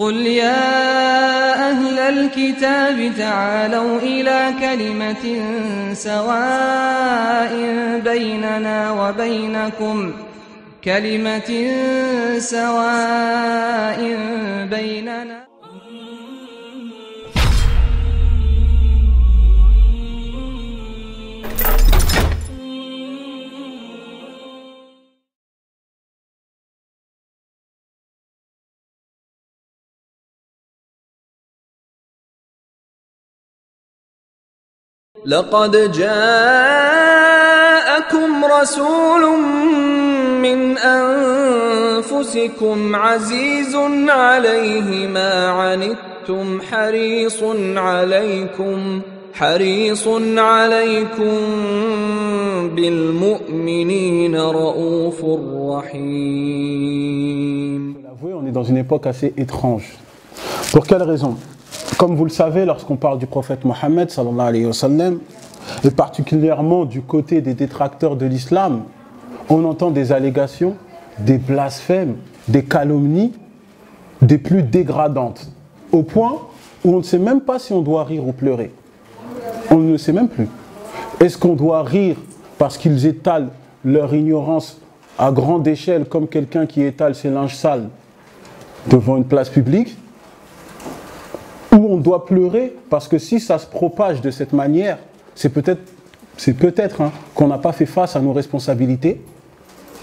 قل يا أهل الكتاب تعالوا إلى كلمة سواء بيننا لقد جاءكم رسول من أنفسكم عزيز عليه ما عنتم حريص عليكم بالمؤمنين رؤوف رحيم. On est dans une époque assez étrange. Pour quelle raison? Comme vous le savez, lorsqu'on parle du prophète Mohammed, sallallahu alayhi wa sallam, et particulièrement du côté des détracteurs de l'islam, on entend des allégations, des blasphèmes, des calomnies, des plus dégradantes, au point où on ne sait même pas si on doit rire ou pleurer. On ne le sait même plus. Est-ce qu'on doit rire parce qu'ils étalent leur ignorance à grande échelle, comme quelqu'un qui étale ses linges sales devant une place publique? Ou on doit pleurer parce que si ça se propage de cette manière, c'est peut-être qu'on n'a pas fait face à nos responsabilités,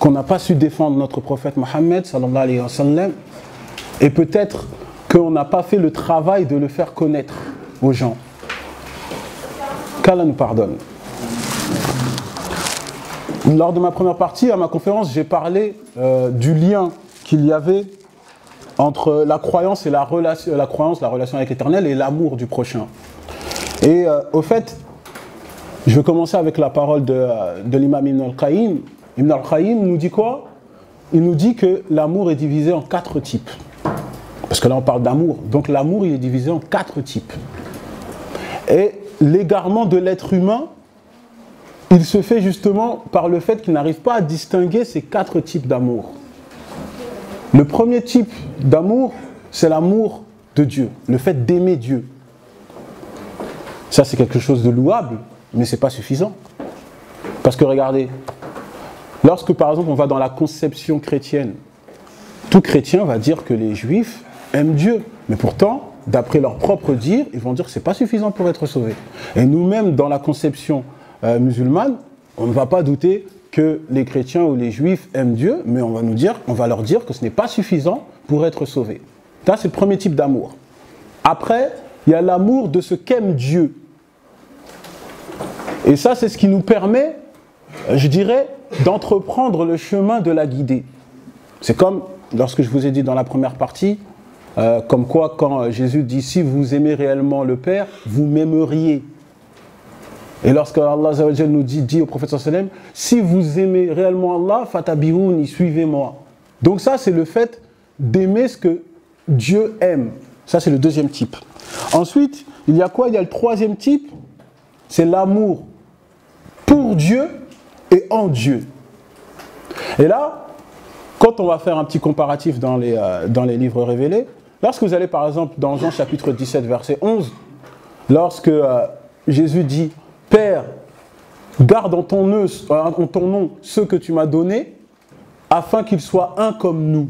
qu'on n'a pas su défendre notre prophète Mohammed sallallahu alayhi wa sallam, et peut-être qu'on n'a pas fait le travail de le faire connaître aux gens. Qu'Allah nous pardonne. Lors de ma première partie, à ma conférence, j'ai parlé du lien qu'il y avait entre la croyance et la relation avec l'Éternel et l'amour du prochain. Et au fait, je vais commencer avec la parole de l'imam Ibn al-Qayyim. Ibn al-Qayyim nous dit quoi? Il nous dit que l'amour est divisé en 4 types. Parce que là on parle d'amour, donc l'amour il est divisé en 4 types. Et l'égarement de l'être humain, il se fait justement par le fait qu'il n'arrive pas à distinguer ces 4 types d'amour. Le premier type d'amour, c'est l'amour de Dieu, le fait d'aimer Dieu. Ça, c'est quelque chose de louable, mais ce n'est pas suffisant. Parce que regardez, lorsque par exemple on va dans la conception chrétienne, tout chrétien va dire que les juifs aiment Dieu. Mais pourtant, d'après leur propre dire, ils vont dire que ce n'est pas suffisant pour être sauvés. Et nous-mêmes, dans la conception musulmane, on ne va pas douter que les chrétiens ou les juifs aiment Dieu, mais on va leur dire que ce n'est pas suffisant pour être sauvés. Ça, c'est le premier type d'amour. Après, il y a l'amour de ce qu'aime Dieu. Et ça, c'est ce qui nous permet, je dirais, d'entreprendre le chemin de la guidée. C'est comme, lorsque je vous ai dit dans la première partie, comme quoi quand Jésus dit « Si vous aimez réellement le Père, vous m'aimeriez ». Et lorsque Allah nous dit au prophète sallam « Si vous aimez réellement Allah, fatabihouni, suivez-moi ». Donc ça, c'est le fait d'aimer ce que Dieu aime. Ça, c'est le deuxième type. Ensuite, il y a quoi? Il y a le troisième type, c'est l'amour pour Dieu et en Dieu. Et là, quand on va faire un petit comparatif dans les livres révélés, lorsque vous allez par exemple dans Jean chapitre 17, verset 11, lorsque Jésus dit « Père, garde en ton nom ceux que tu m'as donnés, afin qu'ils soient un comme nous. »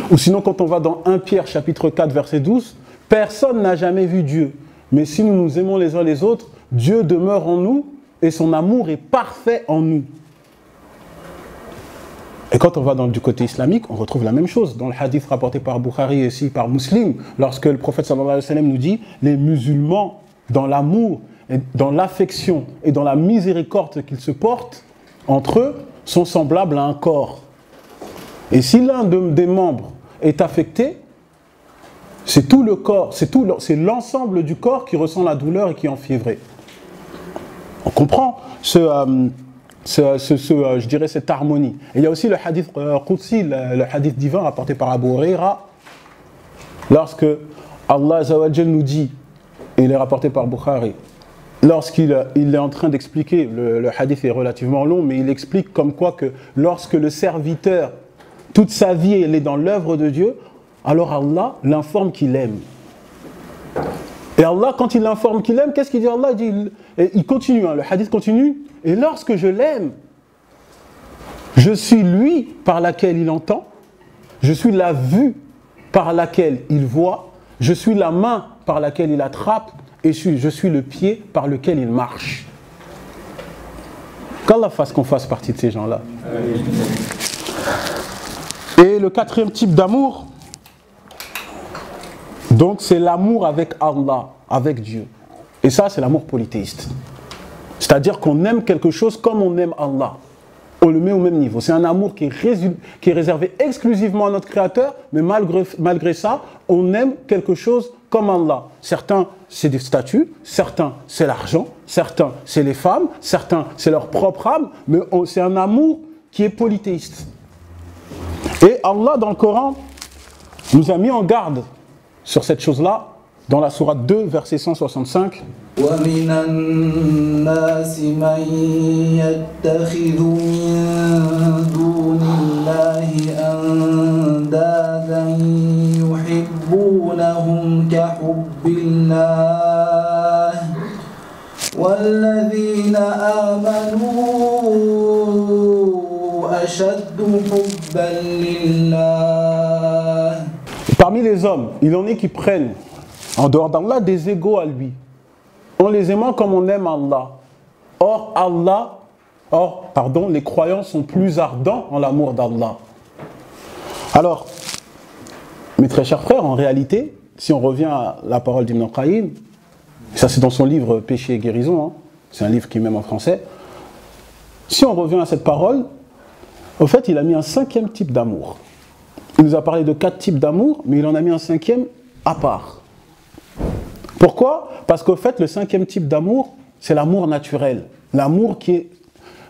Ou sinon, quand on va dans 1 Pierre chapitre 4, verset 12, « Personne n'a jamais vu Dieu, mais si nous nous aimons les uns les autres, Dieu demeure en nous et son amour est parfait en nous. » Et quand on va du côté islamique, on retrouve la même chose. Dans le hadith rapporté par Bukhari et aussi par Muslim, lorsque le prophète sallallahu alayhi wa sallam nous dit « Les musulmans, dans l'amour, dans l'affection et dans la miséricorde qu'ils se portent entre eux, sont semblables à un corps. Et si l'un des membres est affecté, c'est tout le corps, c'est l'ensemble du corps qui ressent la douleur et qui est enfiévré. » On comprend je dirais cette harmonie. Et il y a aussi le hadith Qudsi, le hadith divin rapporté par Abu Huraira, lorsque Allah nous dit, et il est rapporté par Bukhari, lorsqu'il est en train d'expliquer, le hadith est relativement long, mais il explique comme quoi que lorsque le serviteur, toute sa vie, elle est dans l'œuvre de Dieu, alors Allah l'informe qu'il aime. Et Allah, quand il l'informe qu'il aime, qu'est-ce qu'il dit Allah? Il continue, le hadith continue. Et lorsque je l'aime, je suis lui par laquelle il entend, je suis la vue par laquelle il voit, je suis la main par laquelle il attrape, et je suis le pied par lequel il marche. Qu'Allah fasse qu'on fasse partie de ces gens-là. Et le quatrième type d'amour, donc c'est l'amour avec Allah, avec Dieu. Et ça, c'est l'amour polythéiste. C'est-à-dire qu'on aime quelque chose comme on aime Allah. On le met au même niveau. C'est un amour qui est réservé exclusivement à notre Créateur, mais malgré ça, on aime quelque chose comme Allah. Certains, c'est des statuts, certains, c'est l'argent, certains, c'est les femmes, certains, c'est leur propre âme, mais c'est un amour qui est polythéiste. Et Allah, dans le Coran, nous a mis en garde sur cette chose-là, dans la sourate 2, verset 165. وَمِنَ النَّاسِ مَن يَتَّخِذُ مِن دُونِ اللَّهِ أَندَادًا يُحِبُّونَهُمْ كَحُبِّ اللَّهِ وَالَّذِينَ آمَنُوا أَشَدُّ حُبًّا لِلَّهِ. Parmi les hommes, il en est qui prennent en dehors d'Allah des égaux à lui, en les aimant comme on aime Allah. Les croyants sont plus ardents en l'amour d'Allah. Alors, mes très chers frères, en réalité, si on revient à la parole d'Ibn Qayyim, ça c'est dans son livre Péché et guérison, c'est un livre qui est même en français, si on revient à cette parole, au fait, il a mis un cinquième type d'amour. Il nous a parlé de 4 types d'amour, mais il en a mis un cinquième à part. Pourquoi? Parce qu'au fait, le cinquième type d'amour, c'est l'amour naturel. L'amour qui est...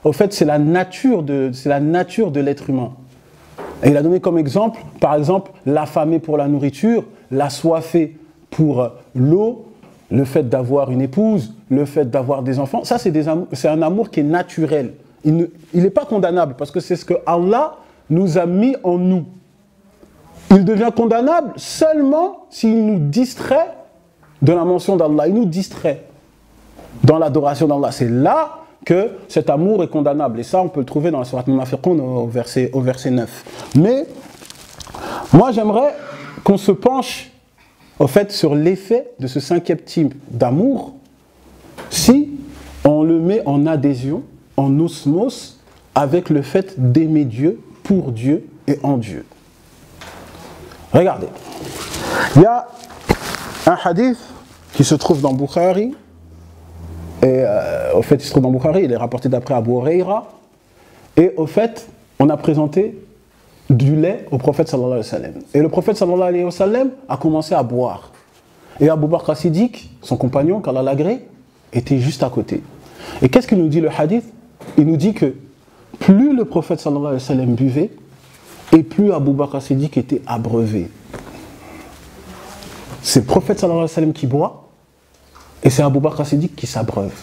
Au fait, c'est la nature de l'être humain. Et il a donné comme exemple, par exemple, l'affamé pour la nourriture, l'assoiffé pour l'eau, le fait d'avoir une épouse, le fait d'avoir des enfants. Ça, c'est un amour qui est naturel. Il n'est pas condamnable, parce que c'est ce que Allah nous a mis en nous. Il devient condamnable seulement s'il nous distrait de la mention d'Allah. Il nous distrait dans l'adoration d'Allah. C'est là que cet amour est condamnable. Et ça, on peut le trouver dans la sourate Munafiqun au verset 9. Mais moi, j'aimerais qu'on se penche au fait sur l'effet de ce cinquième type d'amour si on le met en adhésion, en osmose avec le fait d'aimer Dieu, pour Dieu et en Dieu. Regardez, il y a un hadith qui se trouve dans Bukhari, et au fait il se trouve dans Bukhari, il est rapporté d'après Abu Huraira, et au fait on a présenté du lait au prophète sallallahu alayhi wa sallam. Et le prophète sallallahu alayhi wa sallam a commencé à boire. Et Abu Bakr as-Siddiq, son compagnon, qu'Allah l'agrée, était juste à côté. Et qu'est-ce qu'il nous dit le hadith? Il nous dit que plus le prophète sallallahu alayhi wa sallam buvait, et plus Abu Bakr as-Siddiq était abreuvé. C'est le prophète sallallahu alayhi wa sallam qui boit, et c'est Abu Bakr as-Siddiq qui s'abreuve.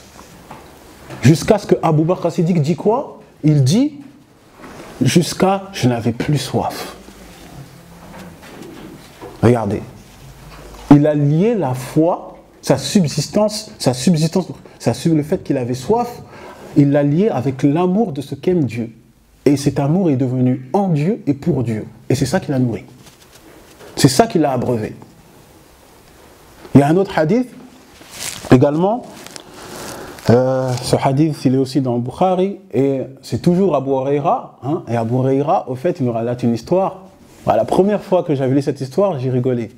Jusqu'à ce que Abu Bakr as-Siddiq dit quoi? Il dit, jusqu'à je n'avais plus soif. Regardez. Il a lié la foi, le fait qu'il avait soif, il l'a lié avec l'amour de ce qu'aime Dieu. Et cet amour est devenu en Dieu et pour Dieu. Et c'est ça qu'il a nourri. C'est ça qu'il a abreuvé. Il y a un autre hadith, également. Ce hadith, il est aussi dans Bukhari. Et c'est toujours Abu Huraira. Et Abu Huraira, au fait, il nous relate une histoire. La première fois que j'avais lu cette histoire, j'ai rigolé.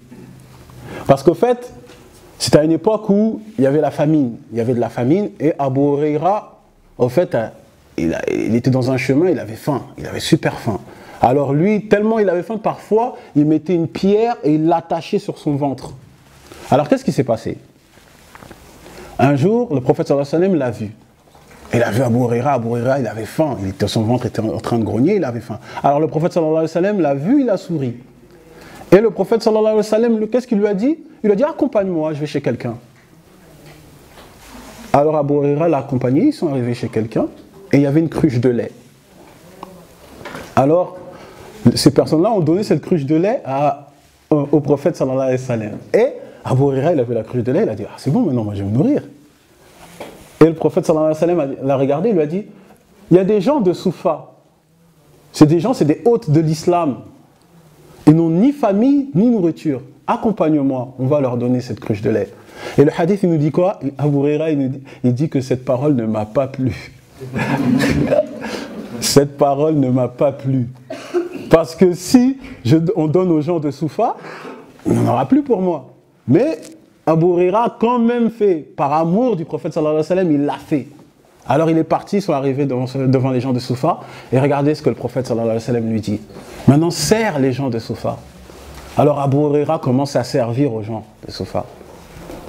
Parce qu'au fait, c'était à une époque où il y avait la famine. Il y avait de la famine. Et Abu Huraira, au fait, il était dans un chemin, il avait faim, il avait super faim. Alors lui, tellement il avait faim, parfois, il mettait une pierre et il l'attachait sur son ventre. Alors qu'est-ce qui s'est passé? Un jour, le prophète sallallahu alayhi wa sallam l'a vu. Il a vu Abu Huraira, il avait faim, son ventre était en train de grogner, il avait faim. Alors le prophète sallallahu alayhi wa sallam l'a vu, il a souri. Et le prophète sallallahu alayhi wa sallam, qu'est-ce qu'il lui a dit? Il lui a dit, accompagne-moi, je vais chez quelqu'un. Alors Abu Huraira l'a accompagné, ils sont arrivés chez quelqu'un. Et il y avait une cruche de lait. Alors, ces personnes-là ont donné cette cruche de lait au prophète sallallahu alayhi wa sallam. Et Abu Huraira, il a vu la cruche de lait, il a dit, ah, c'est bon, maintenant, moi, je vais me nourrir. Et le prophète sallallahu alayhi wa sallam l'a regardé, il lui a dit, il y a des gens de Soufa, c'est des hôtes de l'islam. Ils n'ont ni famille, ni nourriture. Accompagne-moi, on va leur donner cette cruche de lait. Et le hadith, il nous dit quoi? Abu Huraira, il dit que cette parole ne m'a pas plu. Cette parole ne m'a pas plu. Parce que si on donne aux gens de Soufa, il n'y en aura plus pour moi. Mais Abu Huraira a quand même fait, par amour du prophète sallallahu alayhi wa sallam, il l'a fait. Alors il est parti, ils sont arrivés devant les gens de Soufa, et regardez ce que le prophète sallallahu alayhi wa sallam lui dit. Maintenant, sers les gens de Soufa. Alors Abu Huraira commence à servir aux gens de Soufa.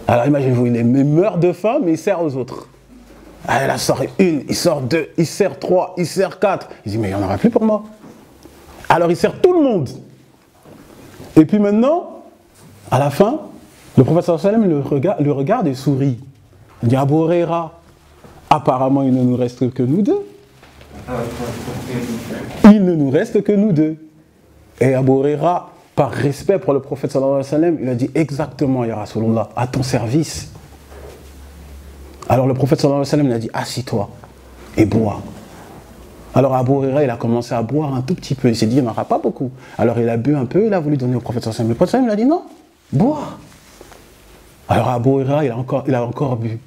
Alors imaginez-vous, il meurt de faim, mais il sert aux autres. Ah, il en sort une, il sort deux, il sert trois, il sert quatre. Il dit, mais il n'y en aura plus pour moi. Alors il sert tout le monde. Et puis maintenant, à la fin, le prophète sallallahu alayhi wa sallam le regarde et sourit. Il dit, Abu Huraira, apparemment il ne nous reste que nous deux. Il ne nous reste que nous deux. Et Abu Huraira, par respect pour le prophète sallallahu alayhi wa sallam, il a dit exactement, ya Rasulullah, à ton service. Alors le prophète sallallahu alayhi wa sallam, il a dit, assis-toi et bois. Alors Abu Huraira, il a commencé à boire un tout petit peu. Il s'est dit, il n'y en aura pas beaucoup. Alors il a bu un peu, il a voulu donner au prophète sallallahu alayhi wa sallam. Le prophète sallallahu alayhi wa sallam, il a dit, non, bois. Alors Abu Huraira, il a encore bu.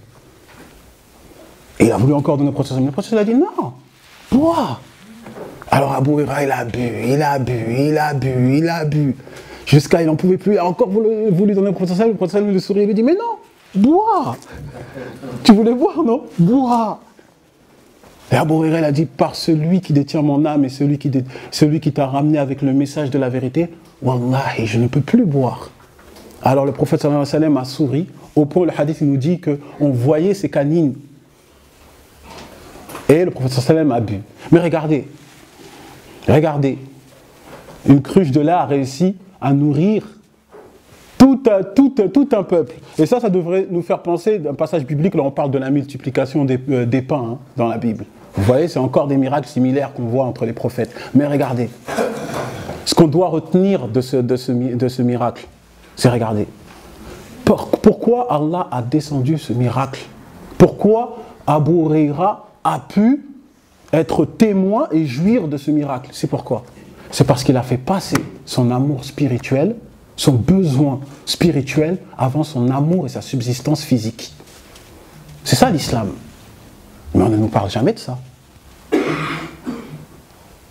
Et il a voulu encore donner au prophète sallallahu alayhi wa sallam. Le prophète sallallahu alayhi wa sallam, a dit, non, bois. Alors Abu Huraira, il a bu. Jusqu'à il n'en pouvait plus. Il a encore voulu donner au prophète sallallahu alayhi wa sallam. Le prophète sallallahu alayhi wa sallam lui sourit et lui dit, mais non, bois. Tu voulais boire, non? Bois. Et Abu Huraira, il a dit, par celui qui détient mon âme et celui qui t'a ramené avec le message de la vérité, Wallahi, je ne peux plus boire. Alors le prophète sallallahu alayhi wa sallam a souri, au point où le hadith nous dit qu'on voyait ses canines. Et le prophète sallallahu alayhi wa sallam a bu. Mais regardez, une cruche de lait a réussi à nourrir tout un peuple. Et ça devrait nous faire penser d'un passage biblique, là on parle de la multiplication des pains dans la Bible. Vous voyez, c'est encore des miracles similaires qu'on voit entre les prophètes. Mais regardez, ce qu'on doit retenir de ce miracle, c'est regarder. Pourquoi Allah a descendu ce miracle? Pourquoi Abu Huraira a pu être témoin et jouir de ce miracle? C'est pourquoi? C'est parce qu'il a fait passer son amour spirituel, son besoin spirituel avant son amour et sa subsistance physique. C'est ça l'islam. Mais on ne nous parle jamais de ça.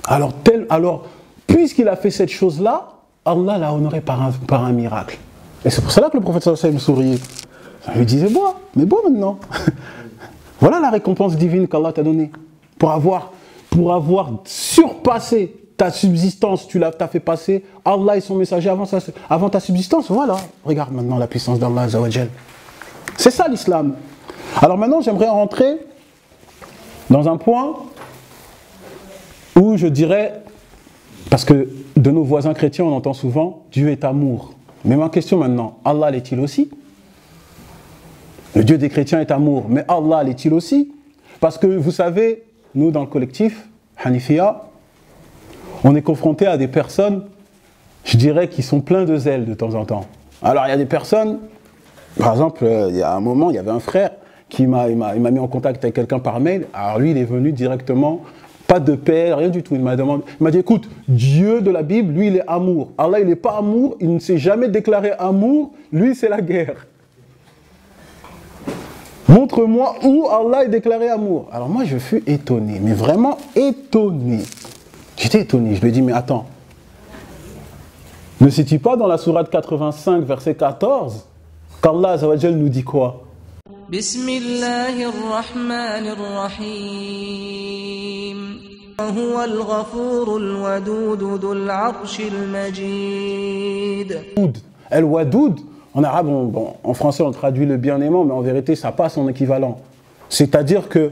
Alors puisqu'il a fait cette chose-là, Allah l'a honoré par un miracle. Et c'est pour cela que le prophète sallallahu alayhi wa sallam souriait. Il lui disait, bois, mais bois maintenant. Voilà la récompense divine qu'Allah t'a donnée. Pour avoir surpassé ta subsistance, tu l'as fait passer Allah et son messager avant ta subsistance. Voilà, regarde maintenant la puissance d'Allah Azza wa Jal. C'est ça l'islam. Alors maintenant, j'aimerais rentrer dans un point où je dirais, parce que de nos voisins chrétiens, on entend souvent Dieu est amour. Mais ma question maintenant, Allah l'est-il aussi? Le Dieu des chrétiens est amour, mais Allah l'est-il aussi? Parce que vous savez, nous dans le collectif Hanifiya, on est confronté à des personnes, je dirais, qui sont pleins de zèle de temps en temps. Alors il y a des personnes, par exemple, il y a un moment, il y avait un frère qui m'a mis en contact avec quelqu'un par mail. Alors lui, il est venu directement, pas de paix, rien du tout. Il m'a dit, écoute, Dieu de la Bible, lui, il est amour. Allah, il n'est pas amour, il ne s'est jamais déclaré amour, lui, c'est la guerre. Montre-moi où Allah est déclaré amour. Alors moi, je fus étonné, mais vraiment étonné. J'étais étonné, je lui ai dit, mais attends, ne sais-tu pas dans la sourate 85, verset 14, qu'Allah Azza wa Jal nous dit quoi? Bismillahirrahmanirrahim. وهو الغفور الودود ذو العرش المجيد. El-Wadoud, en arabe, en français on traduit le bien-aimant, mais en vérité ça passe son équivalent. C'est-à-dire que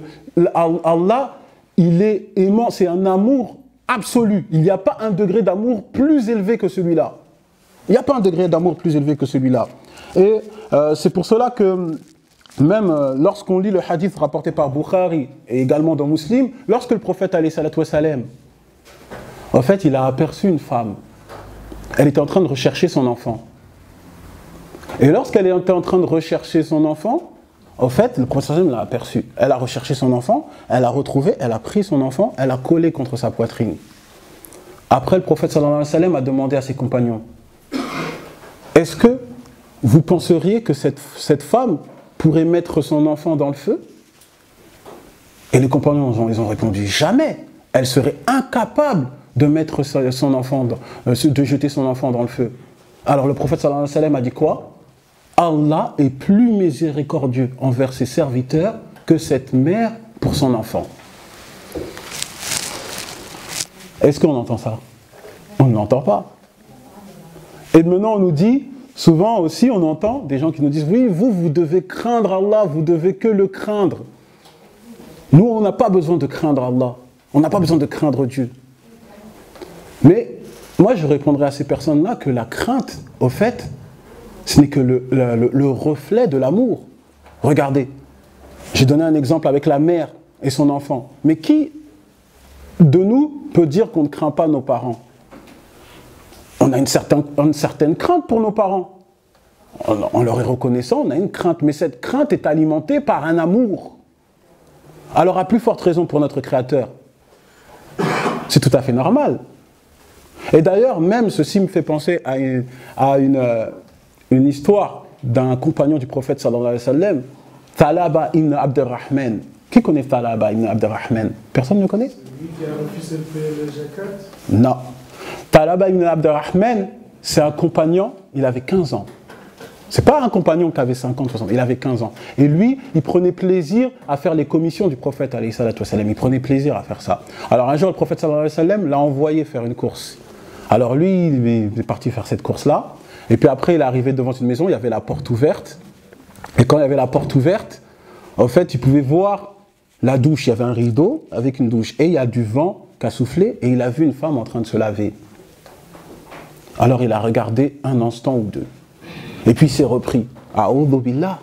Allah, il est aimant, c'est un amour absolu. Il n'y a pas un degré d'amour plus élevé que celui-là. Il n'y a pas un degré d'amour plus élevé que celui-là. Et c'est pour cela que même lorsqu'on lit le hadith rapporté par Bukhari et également dans Muslim, lorsque le prophète alayhi salatu wa salam, en fait, il a aperçu une femme. Elle était en train de rechercher son enfant. Et lorsqu'elle était en train de rechercher son enfant, au fait, le prophète l'a aperçu. Elle a recherché son enfant, elle a retrouvé, elle a pris son enfant, elle a collé contre sa poitrine. Après, le prophète sallallahu alayhi wa sallam a demandé à ses compagnons, est-ce que vous penseriez que cette femme pourrait mettre son enfant dans le feu? Et les compagnons, ils ont répondu, jamais. Elle serait incapable de mettre son enfant, de jeter son enfant dans le feu. Alors le prophète sallallahu alayhi wa sallam a dit quoi? Allah est plus miséricordieux envers ses serviteurs que cette mère pour son enfant. Est-ce qu'on entend ça? On ne l'entend pas. Et maintenant on nous dit, souvent aussi on entend des gens qui nous disent, oui, vous devez craindre Allah, vous devez que le craindre. Nous, on n'a pas besoin de craindre Allah. On n'a pas besoin de craindre Dieu. Mais moi, je répondrai à ces personnes-là que la crainte, au fait, ce n'est que le reflet de l'amour. Regardez, j'ai donné un exemple avec la mère et son enfant. Mais qui de nous peut dire qu'on ne craint pas nos parents? On a une certaine crainte pour nos parents. On leur est reconnaissant, on a une crainte. Mais cette crainte est alimentée par un amour. Alors, à plus forte raison pour notre Créateur. C'est tout à fait normal. Et d'ailleurs, même ceci me fait penser à une histoire d'un compagnon du prophète sallallahu alayhi wa sallam, Thalaba ibn Abdurrahman. Qui connaît Thalaba ibn Abdurrahman? Personne ne le connaît? Celui qui a refusé de payer le zakat? Non. Thalaba ibn Abdurrahman, c'est un compagnon, il avait 15 ans. C'est pas un compagnon qui avait 50, 60, il avait 15 ans. Et lui, il prenait plaisir à faire les commissions du prophète alayhi salatu wa sallam. Il prenait plaisir à faire ça. Alors un jour, le prophète sallallahu alayhi wa sallam l'a envoyé faire une course. Alors lui, il est parti faire cette course-là. Et puis après, il est arrivé devant une maison, il y avait la porte ouverte. Et quand il y avait la porte ouverte, en fait, il pouvait voir la douche. Il y avait un rideau avec une douche. Et il y a du vent qui a soufflé et il a vu une femme en train de se laver. Alors il a regardé un instant ou deux. Et puis il s'est repris. A'udhu billah.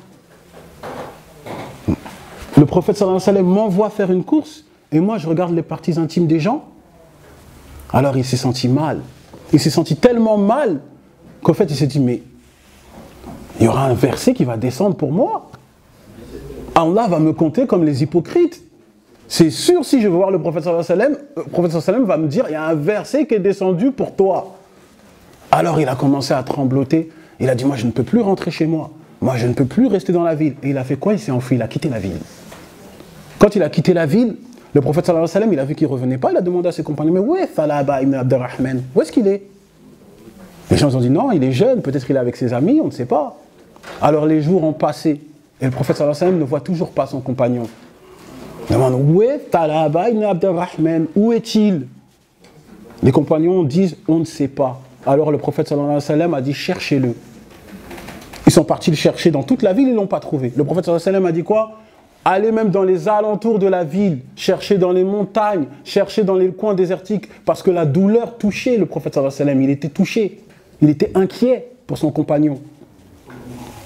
Le prophète sallallahu alayhi wa sallam m'envoie faire une course et moi je regarde les parties intimes des gens. Alors il s'est senti mal. Il s'est senti tellement mal qu'en fait il s'est dit, mais il y aura un verset qui va descendre pour moi. Allah va me compter comme les hypocrites. C'est sûr, si je veux voir le prophète sallallahu alayhi wa sallam, le prophète sallallahu alayhi wa sallam va me dire, il y a un verset qui est descendu pour toi. Alors il a commencé à trembloter. Il a dit, moi je ne peux plus rentrer chez moi. Moi je ne peux plus rester dans la ville. Et il a fait quoi? Il s'est enfui, il a quitté la ville. Quand il a quitté la ville, le prophète sallallahu alayhi wa sallam, il a vu qu'il ne revenait pas. Il a demandé à ses compagnons, mais où est Thalaba ibn Abdurrahman? Où est-ce qu'il est? Les gens ont dit, non, il est jeune, peut-être qu'il est avec ses amis, on ne sait pas. Alors les jours ont passé. Et le prophète sallallahu alayhi wa sallam ne voit toujours pas son compagnon. Il demande, où est Thalaba ibn Abdurrahman? Où est-il? Les compagnons disent, on ne sait pas. Alors le prophète sallallahu alayhi wa sallam a dit, cherchez-le. Ils sont partis le chercher dans toute la ville, ils ne l'ont pas trouvé. Le prophète sallallahu alayhi wa sallam a dit quoi? Allez même dans les alentours de la ville, cherchez dans les montagnes, cherchez dans les coins désertiques, parce que la douleur touchait le prophète sallallahu alayhi wa sallam. Il était touché, il était inquiet pour son compagnon.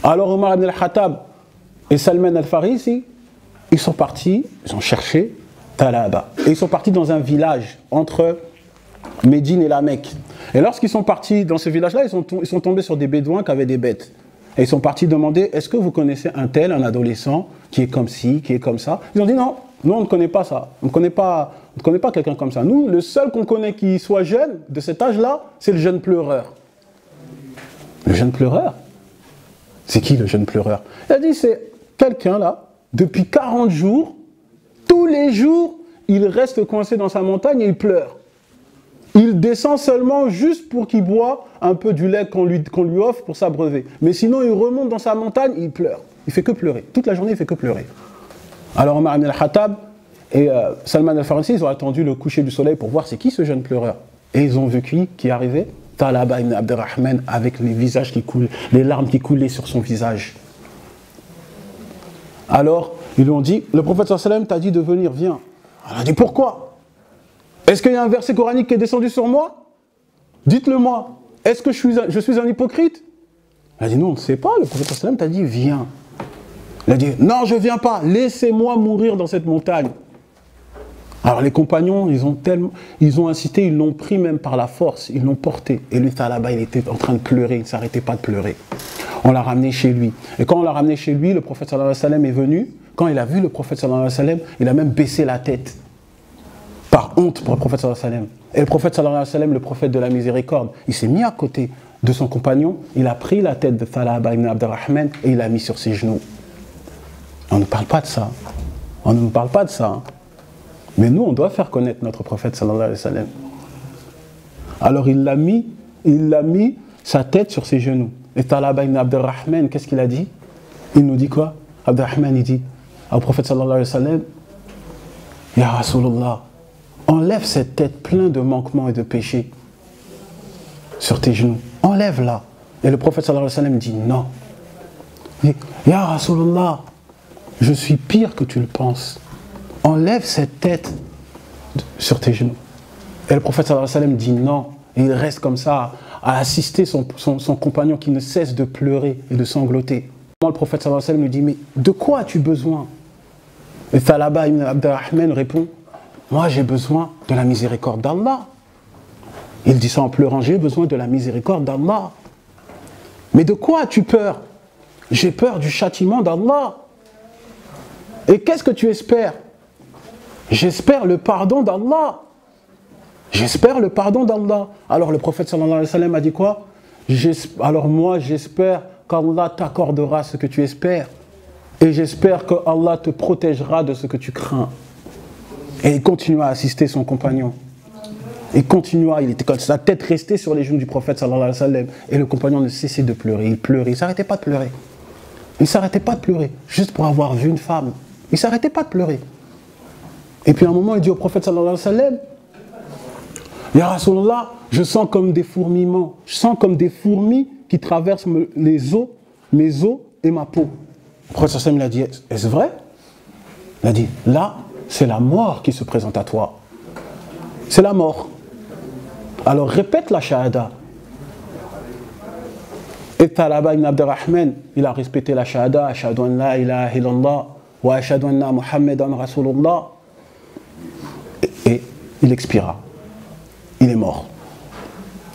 Alors Omar ibn al-Khattab et Salman al-Farisi, ils sont partis, ils ont cherché Thalaba. Et ils sont partis dans un village entre Médine et la Mecque. Et lorsqu'ils sont partis dans ce village-là, ils sont tombés sur des bédouins qui avaient des bêtes. Et ils sont partis demander, est-ce que vous connaissez un tel, un adolescent, qui est comme ci, qui est comme ça? Ils ont dit non, nous on ne connaît pas ça. On ne connaît pas quelqu'un comme ça. Nous, le seul qu'on connaît qui soit jeune, de cet âge-là, c'est le jeune pleureur. Le jeune pleureur? C'est qui le jeune pleureur? Il a dit, c'est quelqu'un là, depuis 40 jours, tous les jours, il reste coincé dans sa montagne et il pleure. Il descend seulement juste pour qu'il boive un peu du lait qu'on lui offre pour s'abreuver. Mais sinon, il remonte dans sa montagne, il pleure. Il fait que pleurer. Toute la journée, il fait que pleurer. Alors Omar ibn al-Khattab et Salman al-Farisi, ils ont attendu le coucher du soleil pour voir c'est qui ce jeune pleureur. Et ils ont vu qui arrivait? Thalaba ibn Abdurrahman avec les visages qui coulent, les larmes qui coulaient sur son visage. Alors, ils lui ont dit, le prophète sallallahu alayhi wa sallam t'a dit de venir, viens. Elle a dit, pourquoi? Est-ce qu'il y a un verset coranique qui est descendu sur moi? Dites-le moi. Est-ce que je suis un hypocrite? Elle a dit, non, on ne sait pas. Le prophète sallallahu alayhi wa sallam t'a dit, viens. Elle a dit, non, je ne viens pas. Laissez-moi mourir dans cette montagne. Alors les compagnons, ils ont incité, ils l'ont pris même par la force, ils l'ont porté. Et lui, Thalaba, il était en train de pleurer, il ne s'arrêtait pas de pleurer. On l'a ramené chez lui. Et quand on l'a ramené chez lui, le prophète sallallahu alayhi wa sallam est venu. Quand il a vu le prophète sallallahu alayhi wa sallam, il a même baissé la tête. Par honte pour le prophète sallallahu alayhi wa sallam. Et le prophète sallallahu alayhi wa sallam, le prophète de la miséricorde, il s'est mis à côté de son compagnon, il a pris la tête de Thalaba ibn Abdurrahman et il l'a mis sur ses genoux. On ne parle pas de ça. On ne nous parle pas de ça. Mais nous, on doit faire connaître notre prophète sallallahu alayhi wa sallam. Alors il l'a mis sa tête sur ses genoux. Et Thalaba ibn Abdurrahman, qu'est-ce qu'il a dit? Il nous dit quoi? Abdurrahman, il dit au prophète sallallahu alayhi wa sallam, Ya Rasulullah, enlève cette tête pleine de manquements et de péchés sur tes genoux. Enlève-la. Et le prophète sallallahu alayhi wa sallam dit non. Il dit, Ya Rasulullah, je suis pire que tu le penses. Enlève cette tête sur tes genoux. Et le prophète sallallahu alayhi wa sallam dit non. Et il reste comme ça à assister son compagnon qui ne cesse de pleurer et de sangloter. Le prophète sallallahu alayhi wa sallam lui dit, mais de quoi as-tu besoin? Et Thalaba ibn Abdurrahman répond, moi j'ai besoin de la miséricorde d'Allah. Il dit ça en pleurant, j'ai besoin de la miséricorde d'Allah. Mais de quoi as-tu peur? J'ai peur du châtiment d'Allah. Et qu'est-ce que tu espères? J'espère le pardon d'Allah. J'espère le pardon d'Allah. Alors le prophète sallallahu alayhi wa sallam a dit quoi? Alors moi j'espère qu'Allah t'accordera ce que tu espères. Et j'espère que Allah te protégera de ce que tu crains. Et il continua à assister son compagnon. Il continua, il était comme sa tête restée sur les genoux du prophète sallallahu alayhi wa sallam. Et le compagnon ne cessait de pleurer. Il pleurait, il ne s'arrêtait pas de pleurer. Il ne s'arrêtait pas de pleurer, juste pour avoir vu une femme. Il ne s'arrêtait pas de pleurer. Et puis à un moment, il dit au prophète sallallahu alayhi wa sallam, Ya Rasulullah, je sens comme des fourmillements. Je sens comme des fourmis qui traversent mes os et ma peau. Le prophète sallallahu alayhi wa sallam, il a dit, est-ce vrai? Il a dit, là, c'est la mort qui se présente à toi. C'est la mort. Alors répète la shahada. Et Thalaba ibn Abdurrahman, il a respecté la shahada, ashhadu an la ilaha illallah wa ashhadu anna Muhammadan Rasulullah. Et il expira. Il est mort.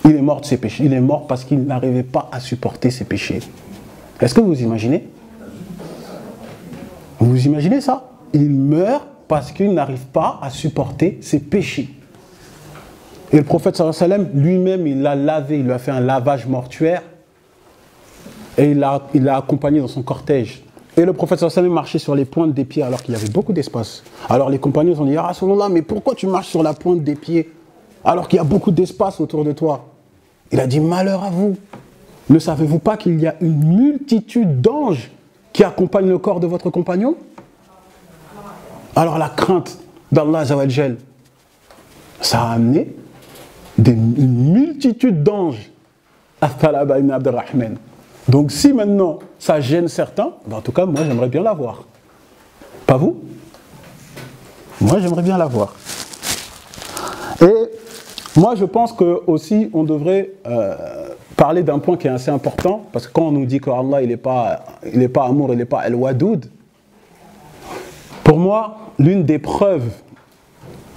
Il est mort de ses péchés. Il est mort parce qu'il n'arrivait pas à supporter ses péchés. Est-ce que vous imaginez? Vous imaginez ça? Il meurt parce qu'il n'arrive pas à supporter ses péchés. Et le prophète sallallahu alayhi wa sallam, lui-même, il l'a lavé, il lui a fait un lavage mortuaire et il l'a accompagné dans son cortège. Et le prophète sallallahu alayhi wa sallam marchait sur les pointes des pieds alors qu'il y avait beaucoup d'espace. Alors les compagnons ont dit, Ya Rasulullah, mais pourquoi tu marches sur la pointe des pieds alors qu'il y a beaucoup d'espace autour de toi? Il a dit, malheur à vous. Ne savez-vous pas qu'il y a une multitude d'anges qui accompagnent le corps de votre compagnon? Alors la crainte d'Allah Azza wa Jal, ça a amené une multitude d'anges à Thalaba ibn Abdurrahman. Donc si maintenant ça gêne certains, ben en tout cas moi j'aimerais bien la voir. Pas vous? Moi j'aimerais bien la voir. Et moi je pense que aussi on devrait parler d'un point qui est assez important, parce que quand on nous dit qu'Allah il n'est pas amour, il n'est pas al-Wadoud, pour moi l'une des preuves,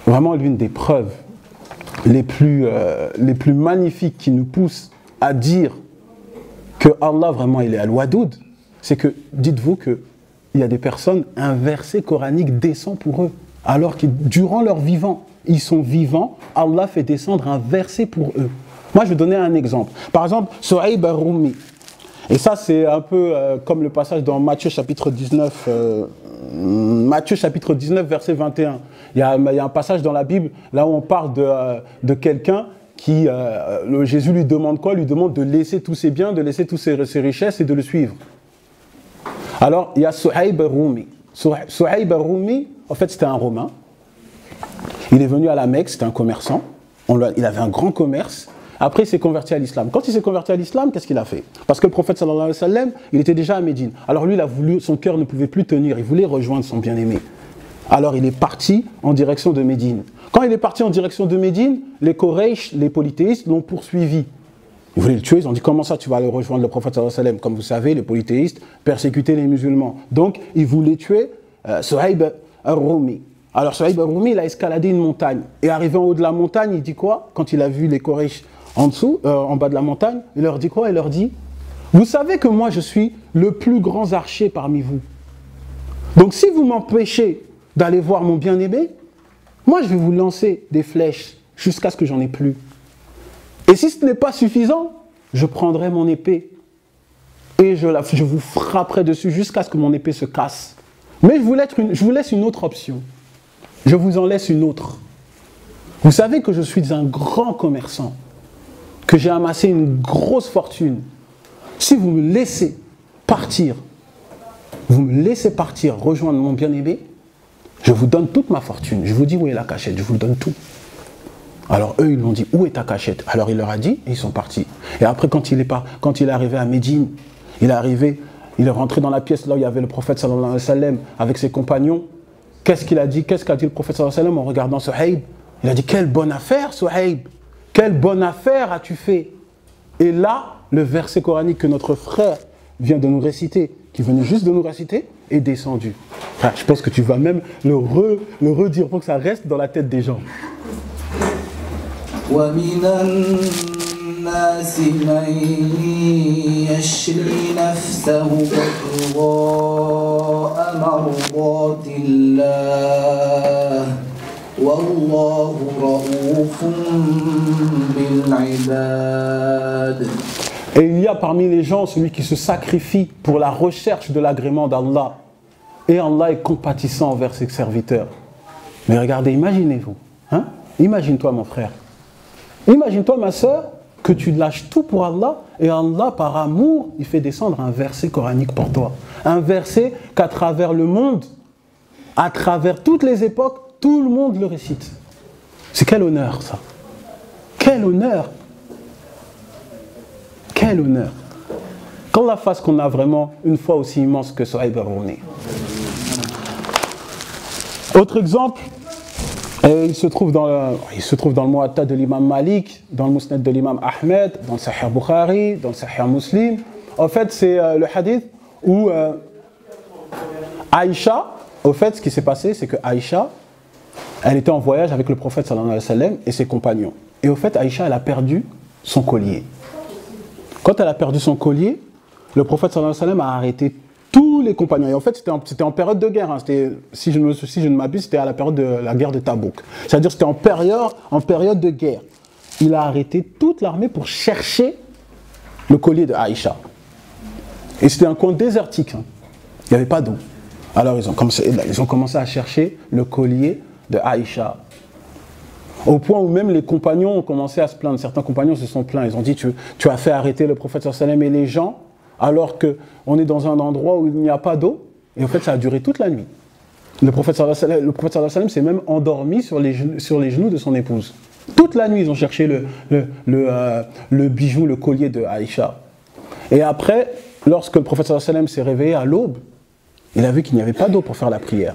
vraiment l'une des preuves les plus magnifiques qui nous poussent à dire que Allah vraiment il est al-Wadoud, c'est que dites-vous qu'il y a des personnes, un verset coranique descend pour eux, alors que durant leur vivant, ils sont vivants, Allah fait descendre un verset pour eux. Moi je vais donner un exemple. Par exemple, Suhaib al-Rumi. Et ça c'est un peu comme le passage dans Matthieu chapitre 19, Matthieu chapitre 19 verset 21. Il y a un passage dans la Bible là où on parle de quelqu'un qui, Jésus lui demande quoi? Il lui demande de laisser tous ses biens, de laisser toutes ses richesses et de le suivre. Alors il y a Suhaib al-Rumi. Suhaib al-Rumi, en fait c'était un Romain. Il est venu à la Mecque, c'était un commerçant. Il avait un grand commerce. Après, il s'est converti à l'islam. Quand il s'est converti à l'islam, qu'est-ce qu'il a fait? Parce que le prophète sallallahu alayhi wa sallam, il était déjà à Médine. Alors lui, son cœur ne pouvait plus tenir. Il voulait rejoindre son bien-aimé. Alors il est parti en direction de Médine. Quand il est parti en direction de Médine, les Quraysh, les polythéistes, l'ont poursuivi. Ils voulaient le tuer. Ils ont dit, comment ça tu vas aller rejoindre le prophète sallallahu alayhi wa sallam? Comme vous savez, les polythéistes persécutaient les musulmans. Donc, ils voulaient tuer Suhaib al-Rumi. Alors Suhaib al-Rumi, il a escaladé une montagne. Et arrivé en haut de la montagne, il dit quoi? Quand il a vu les Quraysh en dessous, en bas de la montagne, il leur dit quoi? Il leur dit, vous savez que moi je suis le plus grand archer parmi vous. Donc si vous m'empêchez d'aller voir mon bien-aimé, moi je vais vous lancer des flèches jusqu'à ce que j'en ai plus. Et si ce n'est pas suffisant, je prendrai mon épée et je vous frapperai dessus jusqu'à ce que mon épée se casse. Mais je vous laisse une autre option. Je vous en laisse une autre. Vous savez que je suis un grand commerçant, que j'ai amassé une grosse fortune. Si vous me laissez partir, rejoindre mon bien-aimé, je vous donne toute ma fortune. Je vous dis où est la cachette, je vous donne tout. Alors eux, ils lui ont dit, où est ta cachette? Alors il leur a dit, et ils sont partis. Et après, quand il est arrivé à Médine, il est rentré dans la pièce là où il y avait le prophète sallallahu alayhi wa sallam avec ses compagnons. Qu'est-ce qu'il a dit? Qu'est-ce qu'a dit le prophète sallallahu alayhi wa sallam en regardant Suhaib? Il a dit, quelle bonne affaire Suhaib! Quelle bonne affaire as-tu fait? Et là, le verset coranique que notre frère vient de nous réciter, qui venait juste de nous réciter, est descendu. Enfin, je pense que tu vas même le redire pour que ça reste dans la tête des gens. ومن الناس من يشري نفسه ابتغاء مرضات الله والله رؤوف بالعباد. Et il y a parmi les gens celui qui se sacrifie pour la recherche de l'agrément d'Allah. Et Allah est compatissant envers ses serviteurs. Mais regardez, imaginez-vous. Hein? Imagine-toi mon frère. Imagine-toi ma soeur, que tu lâches tout pour Allah et Allah, par amour, il fait descendre un verset coranique pour toi. Un verset qu'à travers le monde, à travers toutes les époques, tout le monde le récite. C'est quel honneur ça? Quel honneur! Quel honneur! Qu'Allah fasse qu'on a vraiment une foi aussi immense que Suhaib al-Rumi. Autre exemple, il se trouve dans le Muwatta de l'imam Malik, dans le Musnad de l'imam Ahmed, dans le Sahih Bukhari, dans le Sahih Muslim. En fait, c'est le hadith où Aïcha, au fait, ce qui s'est passé, c'est que Aïcha, elle était en voyage avec le prophète sallallahu alayhi wa sallam et ses compagnons. Et au fait, Aïcha, elle a perdu son collier. Quand elle a perdu son collier, le prophète sallallahu alayhi wa sallam a arrêté tous les compagnons. Et en fait, c'était en période de guerre. Hein. Si je ne m'abuse, c'était à la période de la guerre de Tabouk. C'est-à-dire que c'était en période de guerre. Il a arrêté toute l'armée pour chercher le collier de Aïcha. Et c'était un coin désertique. Hein. Il n'y avait pas d'eau. Alors ils ont commencé à chercher le collier de Aïcha. Au point où même les compagnons ont commencé à se plaindre. Certains compagnons se sont plaints. Ils ont dit, tu as fait arrêter le prophète sallallahu alayhi wa sallam et les gens, alors qu'on est dans un endroit où il n'y a pas d'eau. Et en fait, ça a duré toute la nuit. Le prophète sallallahu alayhi wa sallam s'est même endormi sur les genoux de son épouse. Toute la nuit, ils ont cherché le bijou, le collier de Aïcha. Et après, lorsque le prophète sallallahu alayhi wa sallam s'est réveillé à l'aube, il a vu qu'il n'y avait pas d'eau pour faire la prière.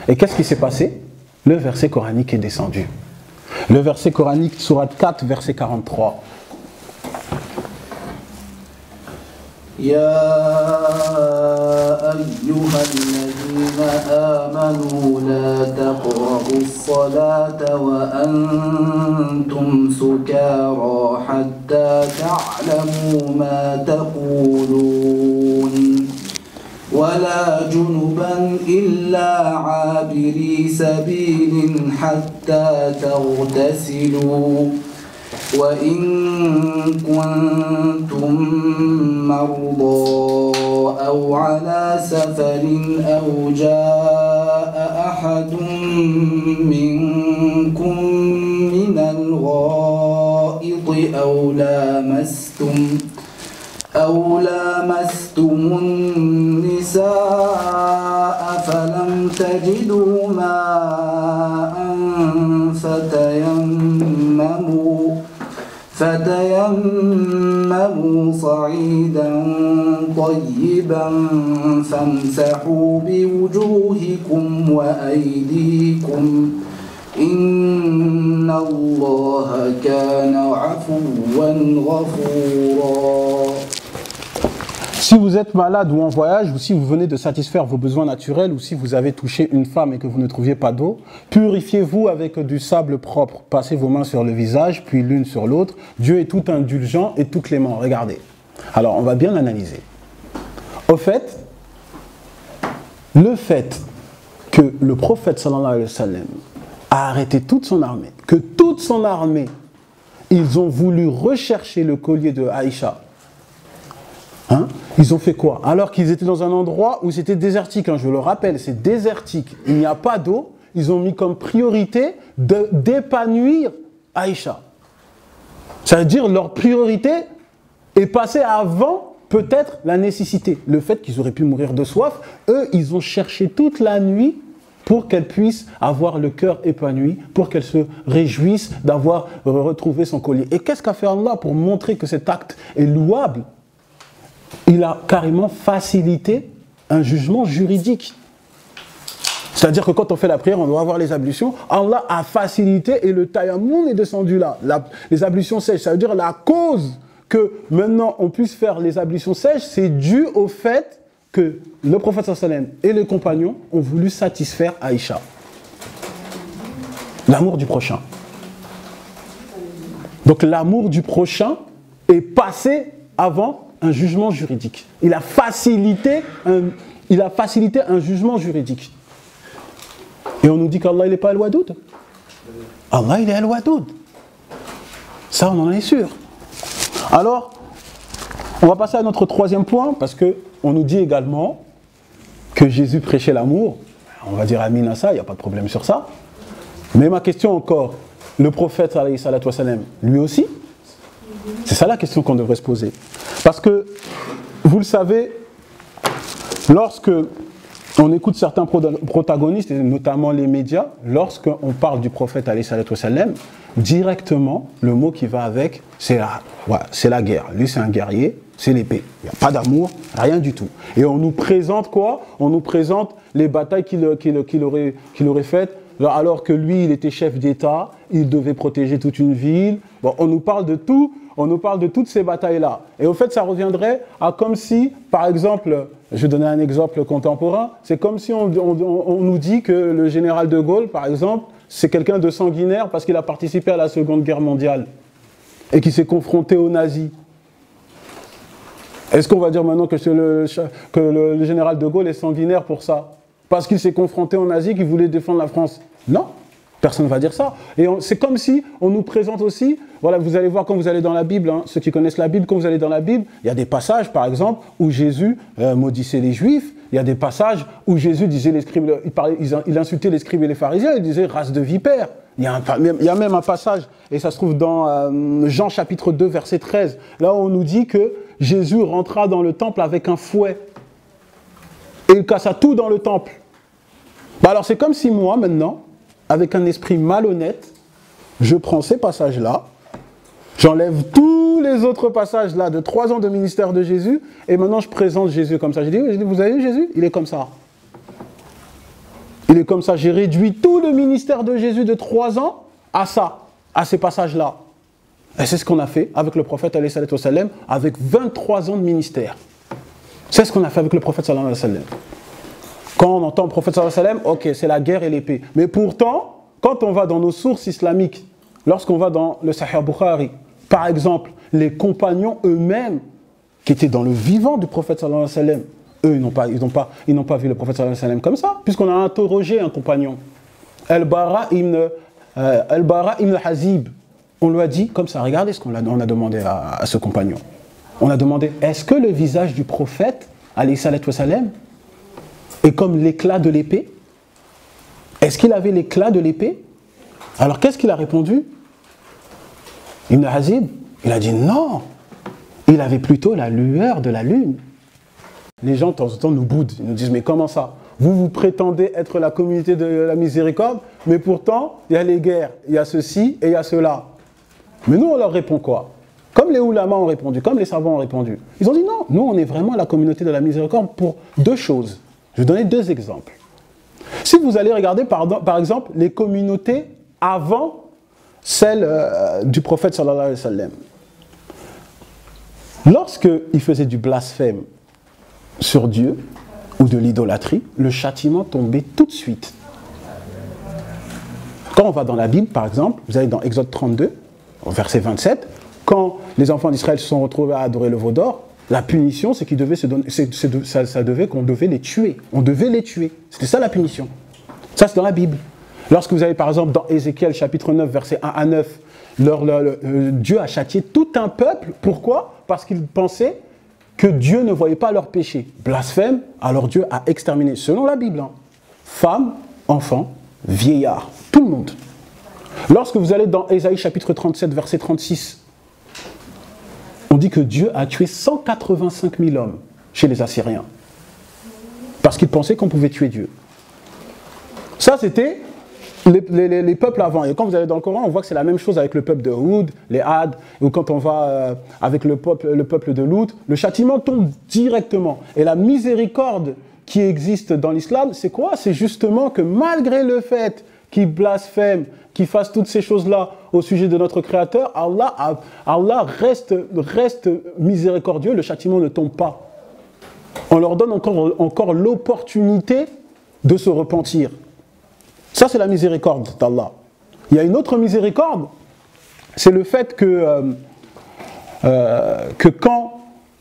Et qu'est-ce qui s'est passé? Le verset coranique est descendu. Le verset coranique, sourate 4, verset 43. يا أيها الذين آمنوا لا تقربوا الصلاة وأنتم سكارى حتى تعلموا ما تقولون ولا جنبا إلا عابري سبيل حتى تغتسلوا وإن كنتم مرضى أو على سفر أو جاء أحد منكم من الغائط أو لامستم النساء فلم تجدوا ماء فتيمموا صعيدا طيبا فامسحوا بوجوهكم وأيديكم إن الله كان عفوا غفورا. Si vous êtes malade ou en voyage, ou si vous venez de satisfaire vos besoins naturels, ou si vous avez touché une femme et que vous ne trouviez pas d'eau, purifiez-vous avec du sable propre. Passez vos mains sur le visage, puis l'une sur l'autre. Dieu est tout indulgent et tout clément. Regardez. Alors, on va bien analyser. Au fait, le fait que le prophète sallallahu alayhi wa sallam a arrêté toute son armée, que toute son armée, ils ont voulu rechercher le collier de Aïcha. Hein? Ils ont fait quoi? Alors qu'ils étaient dans un endroit où c'était désertique, hein, je le rappelle, c'est désertique, il n'y a pas d'eau, ils ont mis comme priorité d'épanouir Aïcha. Ça veut dire leur priorité est passée avant peut-être la nécessité. Le fait qu'ils auraient pu mourir de soif, eux, ils ont cherché toute la nuit pour qu'elle puisse avoir le cœur épanoui, pour qu'elle se réjouisse d'avoir retrouvé son collier. Et qu'est-ce qu'a fait Allah pour montrer que cet acte est louable? Il a carrément facilité un jugement juridique. C'est-à-dire que quand on fait la prière, on doit avoir les ablutions. Allah a facilité et le tayammum est descendu là. Les ablutions sèches, ça veut dire la cause que maintenant on puisse faire les ablutions sèches, c'est dû au fait que le prophète sallallahu alayhi wa sallam et les compagnons ont voulu satisfaire Aïcha. L'amour du prochain. Donc l'amour du prochain est passé avant un jugement juridique. Il a facilité un jugement juridique. Et on nous dit qu'Allah il n'est pas Al-Wadoud. Allah il est Al-Wadoud. Ça on en est sûr. Alors, on va passer à notre troisième point, parce qu'on nous dit également que Jésus prêchait l'amour. On va dire amin à ça, il n'y a pas de problème sur ça. Mais ma question encore, le prophète, alayhi salatu wa salam, lui aussi, c'est ça la question qu'on devrait se poser. Parce que, vous le savez, lorsque on écoute certains protagonistes, et notamment les médias, lorsqu'on parle du prophète, alayhi salatu wa salam, directement, le mot qui va avec, c'est la guerre. Lui, c'est un guerrier, c'est l'épée. Il n'y a pas d'amour, rien du tout. Et on nous présente quoi? On nous présente les batailles qu'il aurait faites, alors que lui, il était chef d'État, il devait protéger toute une ville. Bon, on nous parle de tout, on nous parle de toutes ces batailles-là. Et au fait, ça reviendrait à comme si, par exemple, je vais donner un exemple contemporain, c'est comme si on nous dit que le général de Gaulle, par exemple, c'est quelqu'un de sanguinaire parce qu'il a participé à la Seconde Guerre mondiale et qui s'est confronté aux nazis. Est-ce qu'on va dire maintenant que le général de Gaulle est sanguinaire pour ça? Parce qu'il s'est confronté aux nazis qui voulaient défendre la France? Non, personne ne va dire ça. Et c'est comme si on nous présente aussi, voilà, vous allez voir quand vous allez dans la Bible, hein, ceux qui connaissent la Bible, quand vous allez dans la Bible, il y a des passages, par exemple, où Jésus maudissait les Juifs. Il y a des passages où Jésus disait les scribes, il insultait les scribes et les pharisiens, il disait race de vipères. Il y a même un passage, et ça se trouve dans Jean chapitre 2, verset 13, là où on nous dit que Jésus rentra dans le temple avec un fouet. Et il cassa tout dans le temple. Bah alors c'est comme si moi, maintenant, avec un esprit malhonnête, je prends ces passages-là, j'enlève tous les autres passages là de 3 ans de ministère de Jésus et maintenant je présente Jésus comme ça. J'ai dit, vous avez vu Jésus? Il est comme ça. Il est comme ça. J'ai réduit tout le ministère de Jésus de 3 ans à ça, à ces passages-là. Et c'est ce qu'on a fait avec le prophète alayhi salatu wa sallam, avec 23 ans de ministère. C'est ce qu'on a fait avec le prophète sallallahu alayhi wa sallam. Quand on entend le prophète sallallahu alayhi wa sallam, ok, c'est la guerre et l'épée. Mais pourtant, quand on va dans nos sources islamiques, lorsqu'on va dans le Sahih Bukhari, par exemple, les compagnons eux-mêmes, qui étaient dans le vivant du prophète sallallahu alayhi wa sallam, eux, ils n'ont pas vu le prophète sallallahu alayhi wa sallam comme ça, puisqu'on a interrogé un compagnon. Al-Bara ibn Hazib. On lui a dit, comme ça, regardez ce qu'on a demandé à ce compagnon. On a demandé, est-ce que le visage du prophète, alayhi salatu wa sallam, est comme l'éclat de l'épée? Est-ce qu'il avait l'éclat de l'épée? Alors qu'est-ce qu'il a répondu? Ibn Hazib, il a dit non, il avait plutôt la lueur de la lune. Les gens de temps en temps nous boudent, ils nous disent mais comment ça? Vous prétendez être la communauté de la miséricorde, mais pourtant il y a les guerres, il y a ceci et il y a cela. Mais nous on leur répond quoi? Comme les oulémas ont répondu, comme les savants ont répondu. Ils ont dit non, nous on est vraiment la communauté de la miséricorde pour 2 choses. Je vais donner 2 exemples. Si vous allez regarder par exemple les communautés avant celle du prophète sallallahu alayhi wa sallam, lorsqu'il faisait du blasphème, sur Dieu ou de l'idolâtrie, le châtiment tombait tout de suite. Quand on va dans la Bible, par exemple, vous allez dans Exode 32, au verset 27, quand les enfants d'Israël se sont retrouvés à adorer le veau d'or, la punition, c'est qu'ils devaient se donner, ça devait qu'on devait les tuer. On devait les tuer. C'était ça la punition. Ça, c'est dans la Bible. Lorsque vous avez, par exemple, dans Ézéchiel, chapitre 9, versets 1 à 9, Dieu a châtié tout un peuple. Pourquoi? Parce qu'ils pensaient que Dieu ne voyait pas leurs péchés. Blasphème, alors Dieu a exterminé, selon la Bible, hein, femmes, enfants, vieillards, tout le monde. Lorsque vous allez dans Ésaïe, chapitre 37, verset 36, on dit que Dieu a tué 185 000 hommes chez les Assyriens. Parce qu'ils pensaient qu'on pouvait tuer Dieu. Ça, c'était les peuples avant. Et quand vous allez dans le Coran, on voit que c'est la même chose avec le peuple de Houd, les Had, ou quand on va avec le peuple de Lut, le châtiment tombe directement. Et la miséricorde qui existe dans l'islam, c'est quoi? C'est justement que malgré le fait qu'ils blasphèment, qu'ils fassent toutes ces choses-là au sujet de notre Créateur, Allah reste miséricordieux, le châtiment ne tombe pas. On leur donne encore l'opportunité de se repentir. Ça, c'est la miséricorde d'Allah. Il y a une autre miséricorde, c'est le fait que quand,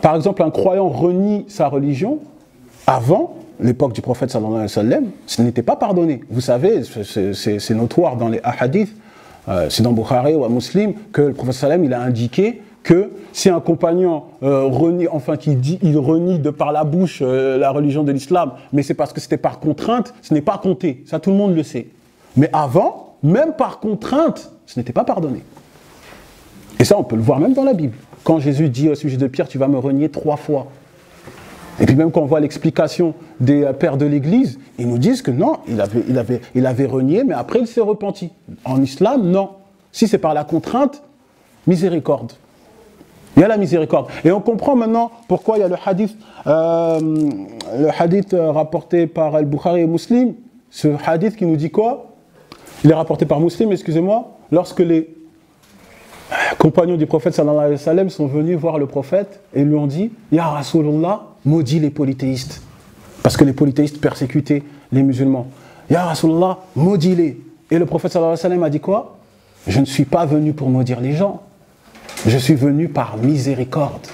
par exemple, un croyant renie sa religion, avant l'époque du prophète sallallahu alayhi wa sallam, ce n'était pas pardonné. Vous savez, c'est notoire dans les hadiths, c'est dans Bukhari ou à Muslim, que le prophète sallallahu alayhi wa sallam, il a indiqué que si un compagnon renie, enfin il renie de par la bouche la religion de l'islam, mais c'est parce que c'était par contrainte, ce n'est pas compté. Ça, tout le monde le sait. Mais avant, même par contrainte, ce n'était pas pardonné. Et ça, on peut le voir même dans la Bible. Quand Jésus dit au sujet de Pierre, tu vas me renier 3 fois. Et puis même quand on voit l'explication des pères de l'Église, ils nous disent que non, il avait renié, mais après il s'est repenti. En islam, non. Si c'est par la contrainte, miséricorde. Il y a la miséricorde. Et on comprend maintenant pourquoi il y a le hadith rapporté par Al-Bukhari et Muslim. Ce hadith qui nous dit quoi? Il est rapporté par Muslim, excusez-moi. Lorsque les compagnons du prophète sallallahu alayhi wa sallam sont venus voir le prophète et lui ont dit « Ya Rasulullah, maudit les polythéistes. » Parce que les polythéistes persécutaient les musulmans. « Ya Rasulullah, maudis-les. » Et le prophète sallallahu alayhi wa sallam a dit quoi? « Je ne suis pas venu pour maudire les gens. Je suis venu par miséricorde. »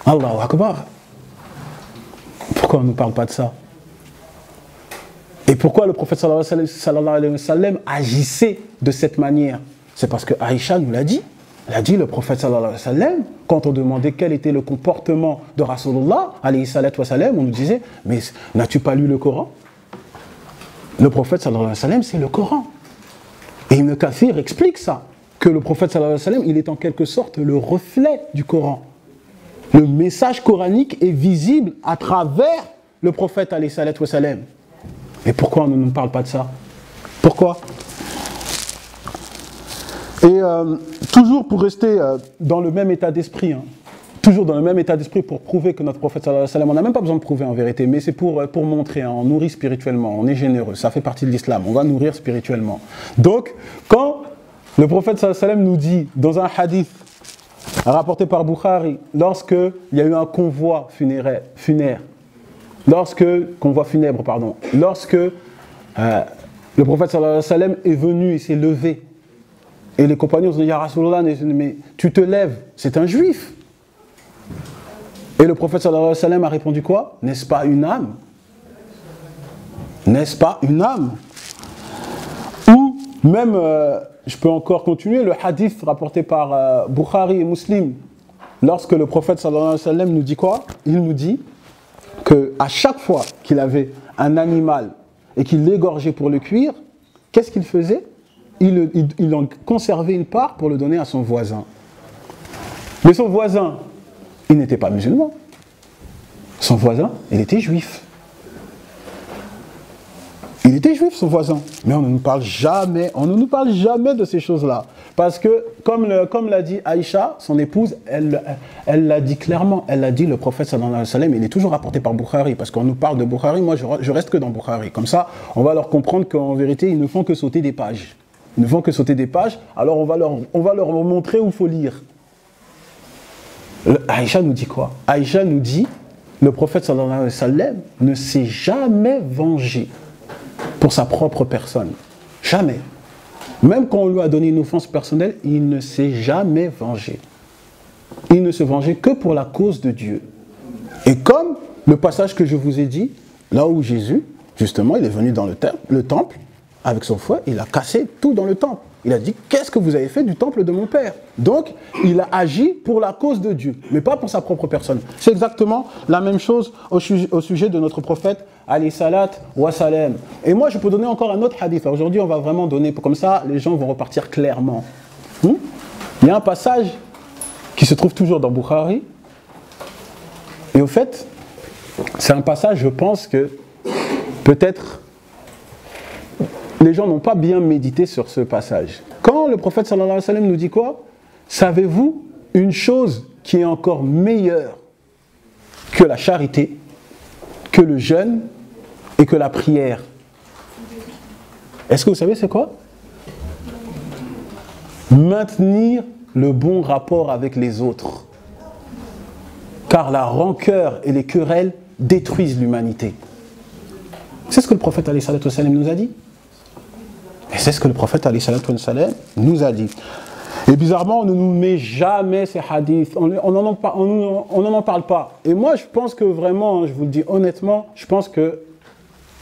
Allahu Akbar. Pourquoi on ne nous parle pas de ça? Et pourquoi le prophète sallallahu alayhi wa sallam agissait de cette manière? C'est parce que Aïcha nous l'a dit. Elle a dit, le prophète sallallahu alayhi wa sallam, quand on demandait quel était le comportement de Rasulullah alayhi wa sallam, on nous disait, mais n'as-tu pas lu le Coran? Le prophète sallallahu alayhi wa sallam, c'est le Coran. Et Ibn Kathir explique ça, que le prophète sallallahu alayhi wa sallam, il est en quelque sorte le reflet du Coran. Le message coranique est visible à travers le prophète alayhi wa sallam. Et pourquoi on ne nous parle pas de ça? Pourquoi? Et toujours pour rester dans le même état d'esprit, hein, toujours dans le même état d'esprit pour prouver que notre prophète sallallahu alayhi wa sallam, on n'a même pas besoin de prouver en vérité, mais c'est pour montrer, hein, on nourrit spirituellement, on est généreux, ça fait partie de l'islam, on va nourrir spirituellement. Donc, quand le prophète sallallahu alayhi wa sallam nous dit, dans un hadith rapporté par Bukhari, lorsque il y a eu un convoi funèbre, lorsque le prophète sallallahu alayhi wa sallam est venu, il s'est levé, et les compagnons ont dit, Ya Rasulullah, mais tu te lèves, c'est un juif. Et le prophète sallallahu alayhi wa sallam a répondu quoi? N'est-ce pas une âme? N'est-ce pas une âme? Ou même, je peux encore continuer, le hadith rapporté par Bukhari et Muslim, lorsque le prophète sallallahu alayhi wa sallam nous dit quoi? Il nous dit qu'à chaque fois qu'il avait un animal et qu'il l'égorgeait pour le cuire, qu'est-ce qu'il faisait? Il en conservait une part pour le donner à son voisin. Mais son voisin, il n'était pas musulman. Son voisin, il était juif. Il était juif, son voisin. Mais on ne nous parle jamais de ces choses-là. Parce que, comme l'a dit Aïcha, son épouse, elle l'a dit clairement. Elle l'a dit, le prophète sallallahu alayhi wa sallam, il est toujours rapporté par Bukhari. Parce qu'on nous parle de Bukhari, moi je reste que dans Bukhari. Comme ça, on va leur comprendre qu'en vérité, ils ne font que sauter des pages. Ils ne font que sauter des pages, alors on va leur montrer où il faut lire. Aïcha nous dit quoi? Aïcha nous dit, le prophète sallallahu alayhi wa sallam ne s'est jamais vengé pour sa propre personne. Jamais. Même quand on lui a donné une offense personnelle, il ne s'est jamais vengé. Il ne se vengeait que pour la cause de Dieu. Et comme le passage que je vous ai dit, là où Jésus, justement, il est venu dans le temple, avec son fouet, il a cassé tout dans le temple. Il a dit, qu'est-ce que vous avez fait du temple de mon père? Donc, il a agi pour la cause de Dieu, mais pas pour sa propre personne. C'est exactement la même chose au sujet de notre prophète, alayhi salat wa salam. Et moi, je peux donner encore un autre hadith. Aujourd'hui, on va vraiment donner, comme ça, les gens vont repartir clairement. Il y a un passage qui se trouve toujours dans Bukhari. Et au fait, c'est un passage, je pense que peut-être les gens n'ont pas bien médité sur ce passage. Quand le prophète sallallahu alayhi wa sallam nous dit quoi? Savez-vous une chose qui est encore meilleure que la charité, que le jeûne et que la prière? Est-ce que vous savez c'est quoi? Maintenir le bon rapport avec les autres. Car la rancœur et les querelles détruisent l'humanité. C'est ce que le prophète alayhi salatu wa sallam nous a dit. Et c'est ce que le prophète alayhi salatu wa sallam nous a dit. Et bizarrement, on ne nous met jamais ces hadiths. On n'en parle pas. Et moi, je pense que vraiment, je vous le dis honnêtement, je pense que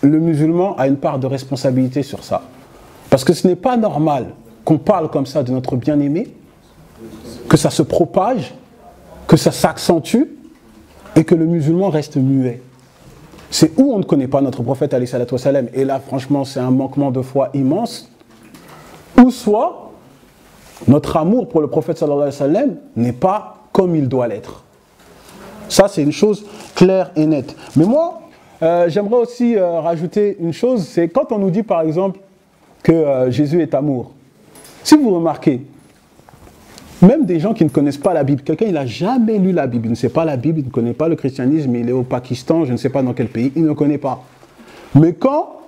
le musulman a une part de responsabilité sur ça. Parce que ce n'est pas normal qu'on parle comme ça de notre bien-aimé, que ça se propage, que ça s'accentue, et que le musulman reste muet. C'est où on ne connaît pas notre prophète alayhi salatu wa salam, et là franchement c'est un manquement de foi immense, ou soit notre amour pour le prophète sallallahu alayhi wa sallam n'est pas comme il doit l'être. Ça c'est une chose claire et nette. Mais moi, j'aimerais aussi rajouter une chose, c'est quand on nous dit par exemple que Jésus est amour. Si vous remarquez, même des gens qui ne connaissent pas la Bible, quelqu'un il n'a jamais lu la Bible, il ne sait pas la Bible, il ne connaît pas le christianisme, il est au Pakistan, je ne sais pas dans quel pays, il ne connaît pas. Mais quand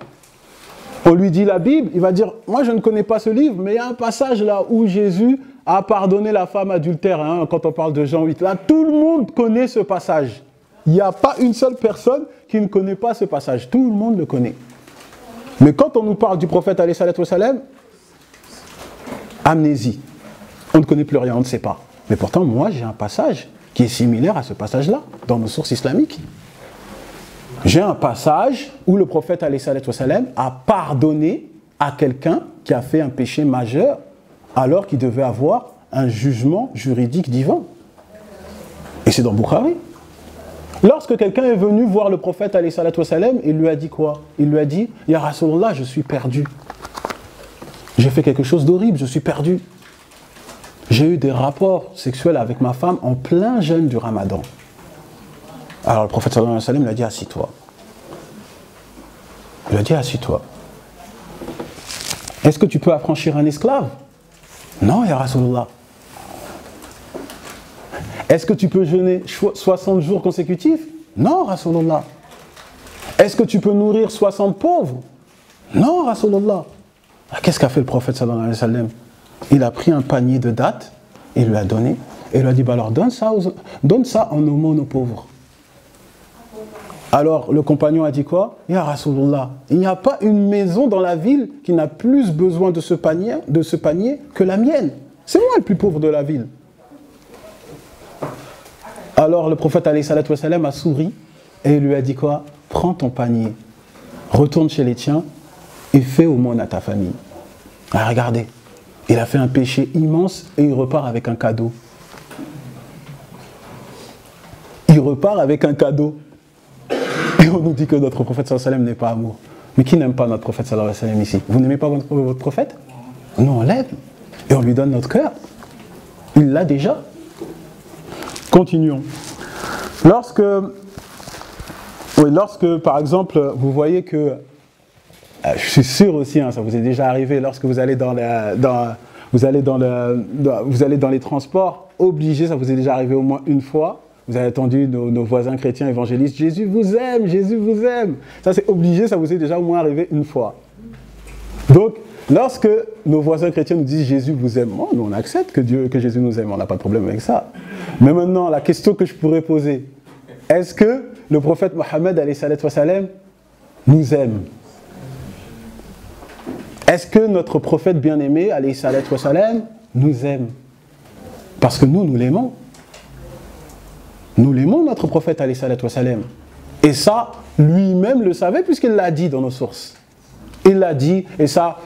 on lui dit la Bible, il va dire, moi je ne connais pas ce livre, mais il y a un passage là où Jésus a pardonné la femme adultère, hein, quand on parle de Jean 8, là tout le monde connaît ce passage. Il n'y a pas une seule personne qui ne connaît pas ce passage, tout le monde le connaît. Mais quand on nous parle du prophète alayhi salatu wa salam, amnésie. On ne connaît plus rien, on ne sait pas. Mais pourtant, moi, j'ai un passage qui est similaire à ce passage-là, dans nos sources islamiques. J'ai un passage où le prophète alayhi salatu wa salam a pardonné à quelqu'un qui a fait un péché majeur, alors qu'il devait avoir un jugement juridique divin. Et c'est dans Bukhari. Lorsque quelqu'un est venu voir le prophète alayhi salatu wa salam, il lui a dit quoi? Il lui a dit, Ya Rasulallah, je suis perdu. J'ai fait quelque chose d'horrible, je suis perdu. J'ai eu des rapports sexuels avec ma femme en plein jeûne du Ramadan. Alors le prophète sallallahu alayhi wa sallam lui a dit, assis-toi. Il a dit, assis-toi. Est-ce que tu peux affranchir un esclave? Non, ya Rasulallah. Est-ce que tu peux jeûner 60 jours consécutifs? Non, Rasulallah. Est-ce que tu peux nourrir 60 pauvres? Non, Rasulallah. Qu'est-ce qu'a fait le prophète sallallahu alayhi wa sallam? Il a pris un panier de dattes, il lui a donné, et il lui a dit, bah alors donne ça en aumône aux pauvres. Alors le compagnon a dit quoi? Ya Rasulullah, il n'y a pas une maison dans la ville qui n'a plus besoin de ce panier que la mienne. C'est moi le plus pauvre de la ville. Alors le prophète alayhi salatu wa salam a souri, et il lui a dit quoi? Prends ton panier, retourne chez les tiens, et fais aumône à ta famille. Ah, regardez. Il a fait un péché immense et il repart avec un cadeau. Il repart avec un cadeau. Et on nous dit que notre prophète sallallahu alayhi wa sallam n'est pas amour. Mais qui n'aime pas notre prophète sallallahu alayhi wa sallam ici? Vous n'aimez pas votre prophète? Nous on l'aime. Et on lui donne notre cœur. Il l'a déjà. Continuons. Lorsque par exemple, vous voyez que je suis sûr aussi, hein, ça vous est déjà arrivé, lorsque vous allez dans les transports, obligé, ça vous est déjà arrivé au moins une fois, vous avez entendu nos voisins chrétiens évangélistes, Jésus vous aime, Jésus vous aime. Ça c'est obligé, ça vous est déjà au moins arrivé une fois. Donc, lorsque nos voisins chrétiens nous disent Jésus vous aime, oh, nous on accepte que Jésus nous aime, on n'a pas de problème avec ça. Mais maintenant, la question que je pourrais poser, est-ce que le prophète Mohammed alayhi salatu wa salam nous aime? Est-ce que notre prophète bien-aimé alayhi salatu wa salam nous aime? Parce que nous l'aimons. Nous l'aimons, notre prophète alayhi salatu wa salam. Et ça, lui-même le savait puisqu'il l'a dit dans nos sources. Il l'a dit, et ça,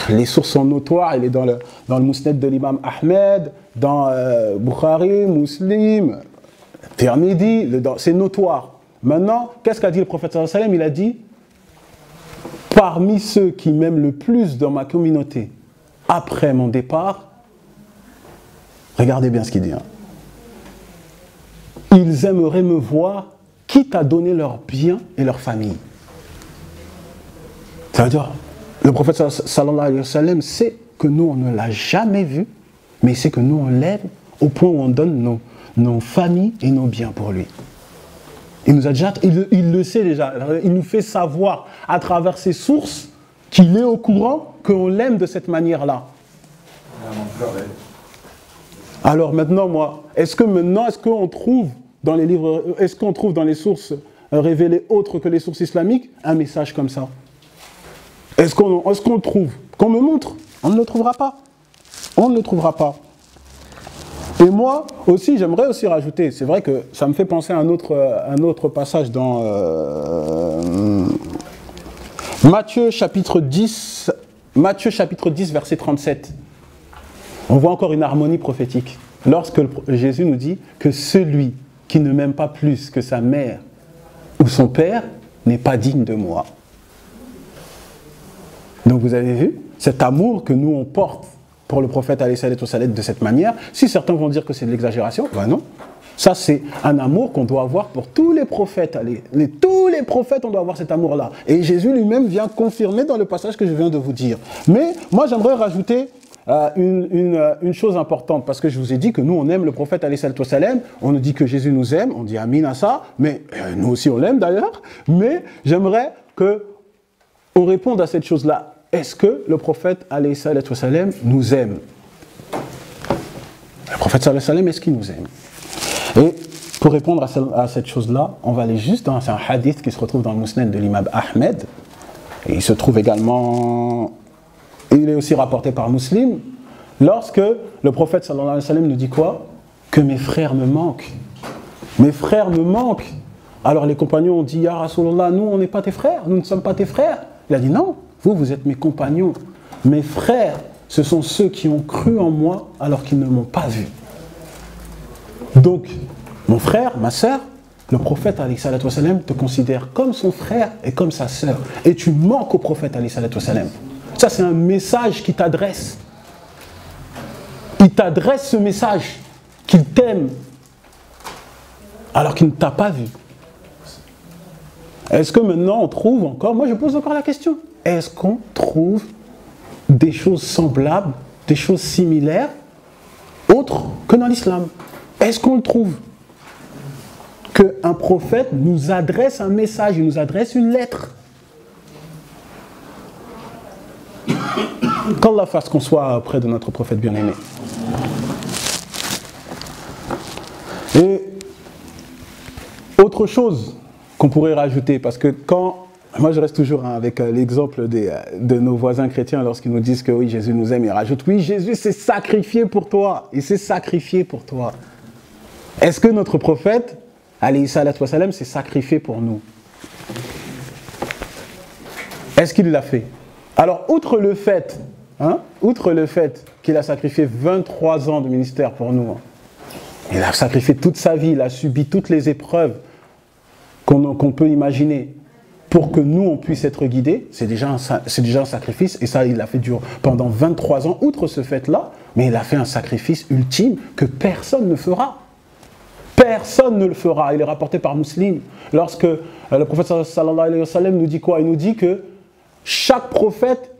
les sources sont notoires, il est dans le Mousnad de l'imam Ahmed, dans Bukhari, Muslim, Tirmidhi, c'est notoire. Maintenant, qu'est-ce qu'a dit le prophète sallallahu alayhi wa sallam? Il a dit, parmi ceux qui m'aiment le plus dans ma communauté, après mon départ, regardez bien ce qu'il dit, hein. Ils aimeraient me voir, quitte à donner leurs biens et leur famille. Ça veut dire, le prophète sallallahu alayhi wa sallam sait que nous, on ne l'a jamais vu, mais il sait que nous, on l'aime au point où on donne nos familles et nos biens pour lui. Il le sait déjà, il nous fait savoir à travers ses sources qu'il est au courant qu'on l'aime de cette manière-là. Alors maintenant, est-ce qu'on trouve dans les livres, est-ce qu'on trouve dans les sources révélées autres que les sources islamiques un message comme ça? Est-ce qu'on le trouve? Qu'on me montre? On ne le trouvera pas. On ne le trouvera pas. Et moi aussi, j'aimerais aussi rajouter, c'est vrai que ça me fait penser à un autre passage dans Matthieu chapitre 10, verset 37. On voit encore une harmonie prophétique. Lorsque Jésus nous dit que celui qui ne m'aime pas plus que sa mère ou son père n'est pas digne de moi. Donc vous avez vu, cet amour que nous on porte pour le prophète alayhi salatu wa salam de cette manière, si certains vont dire que c'est de l'exagération, ben non. Ça c'est un amour qu'on doit avoir pour tous les prophètes. Tous les prophètes, on doit avoir cet amour-là. Et Jésus lui-même vient confirmer dans le passage que je viens de vous dire. Mais moi j'aimerais rajouter une chose importante, parce que je vous ai dit que nous on aime le prophète alayhi salatu wa salam, on nous dit que Jésus nous aime, on dit amin à ça, mais nous aussi on l'aime d'ailleurs, mais j'aimerais que on réponde à cette chose-là. Est-ce que le prophète alayhi salatu wa salam nous aime? Le prophète sallallahu alayhi wa sallam, est-ce qu'il nous aime? Et pour répondre à cette chose-là, on va aller juste dans un hadith qui se retrouve dans le Mousnad de l'imam Ahmed, et il se trouve également... Il est aussi rapporté par Muslim, lorsque le prophète sallallahu alayhi wa sallam nous dit quoi? Que mes frères me manquent. Mes frères me manquent. Alors les compagnons ont dit, Ya Rasulallah, nous on n'est pas tes frères, nous ne sommes pas tes frères. Il a dit non, vous êtes mes compagnons. Mes frères, ce sont ceux qui ont cru en moi alors qu'ils ne m'ont pas vu. Donc, mon frère, ma sœur, le prophète alayhi salatu wa salam te considère comme son frère et comme sa sœur. Et tu manques au prophète alayhi salatu wa salam. Ça, c'est un message qu'il t'adresse. Il t'adresse ce message qu'il t'aime alors qu'il ne t'a pas vu. Est-ce que maintenant on trouve encore, moi je pose encore la question, est-ce qu'on trouve des choses semblables, des choses similaires, autres que dans l'islam? Est-ce qu'on le trouve? Qu'un prophète nous adresse un message, il nous adresse une lettre. Qu'Allah fasse qu'on soit près de notre prophète bien-aimé. Et autre chose qu'on pourrait rajouter, parce que quand, moi je reste toujours avec l'exemple de nos voisins chrétiens lorsqu'ils nous disent que oui, Jésus nous aime, ils rajoutent oui, Jésus s'est sacrifié pour toi, il s'est sacrifié pour toi. Est-ce que notre prophète, alayhi salatu wa salam, s'est sacrifié pour nous? Est-ce qu'il l'a fait? Alors, outre le fait qu'il a sacrifié 23 ans de ministère pour nous, il a sacrifié toute sa vie, il a subi toutes les épreuves qu'on peut imaginer pour que nous, on puisse être guidés, c'est déjà un sacrifice, et ça, il l'a fait pendant 23 ans, outre ce fait-là, mais il a fait un sacrifice ultime que personne ne fera. Personne ne le fera. Il est rapporté par Muslim, lorsque le prophète sallallahu alayhi wa sallam nous dit quoi? Il nous dit que chaque prophète,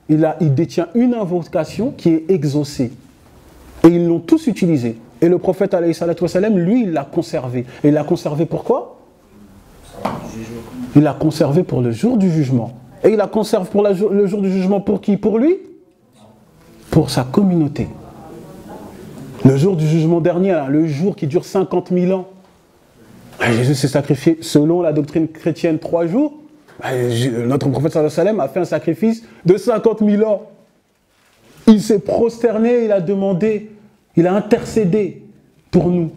il détient une invocation qui est exaucée. Et ils l'ont tous utilisée. Et le prophète, alayhi salatu wa salam, lui, il l'a conservé. Et il l'a conservé pourquoi? Il l'a conservé pour le jour du jugement. Et il la conserve pour le jour du jugement pour qui? Pour lui? Pour sa communauté. Le jour du jugement dernier, là, le jour qui dure 50 000 ans. Jésus s'est sacrifié selon la doctrine chrétienne 3 jours. Notre prophète sallallahu alayhi wa sallam a fait un sacrifice de 50 000 ans. Il s'est prosterné, il a demandé, il a intercédé pour nous.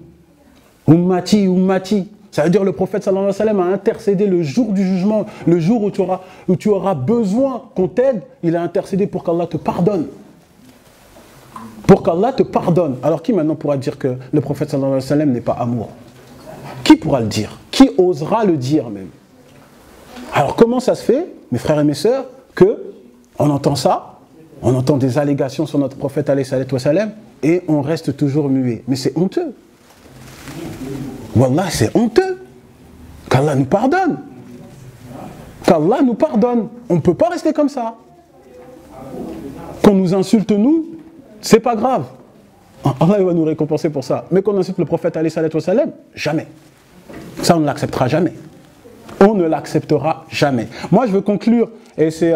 Ummati, ummati. Ça veut dire le prophète sallallahu alayhi wa sallam a intercédé le jour du jugement, le jour où tu auras besoin qu'on t'aide, il a intercédé pour qu'Allah te pardonne. Pour qu'Allah te pardonne. Alors qui maintenant pourra dire que le prophète sallallahu alayhi wa sallam n'est pas amour? Qui pourra le dire? Qui osera le dire même? Alors comment ça se fait, mes frères et mes sœurs, que on entend ça, on entend des allégations sur notre prophète alayhi wa sallam, et on reste toujours muet? Mais c'est honteux. Wallah, c'est honteux. Qu'Allah nous pardonne. Qu'Allah nous pardonne. On ne peut pas rester comme ça. Qu'on nous insulte nous, c'est pas grave. Allah va nous récompenser pour ça. Mais qu'on insulte le prophète alayhi wa sallam, jamais. Ça, on ne l'acceptera jamais. On ne l'acceptera jamais. Moi, je veux conclure, et c'est...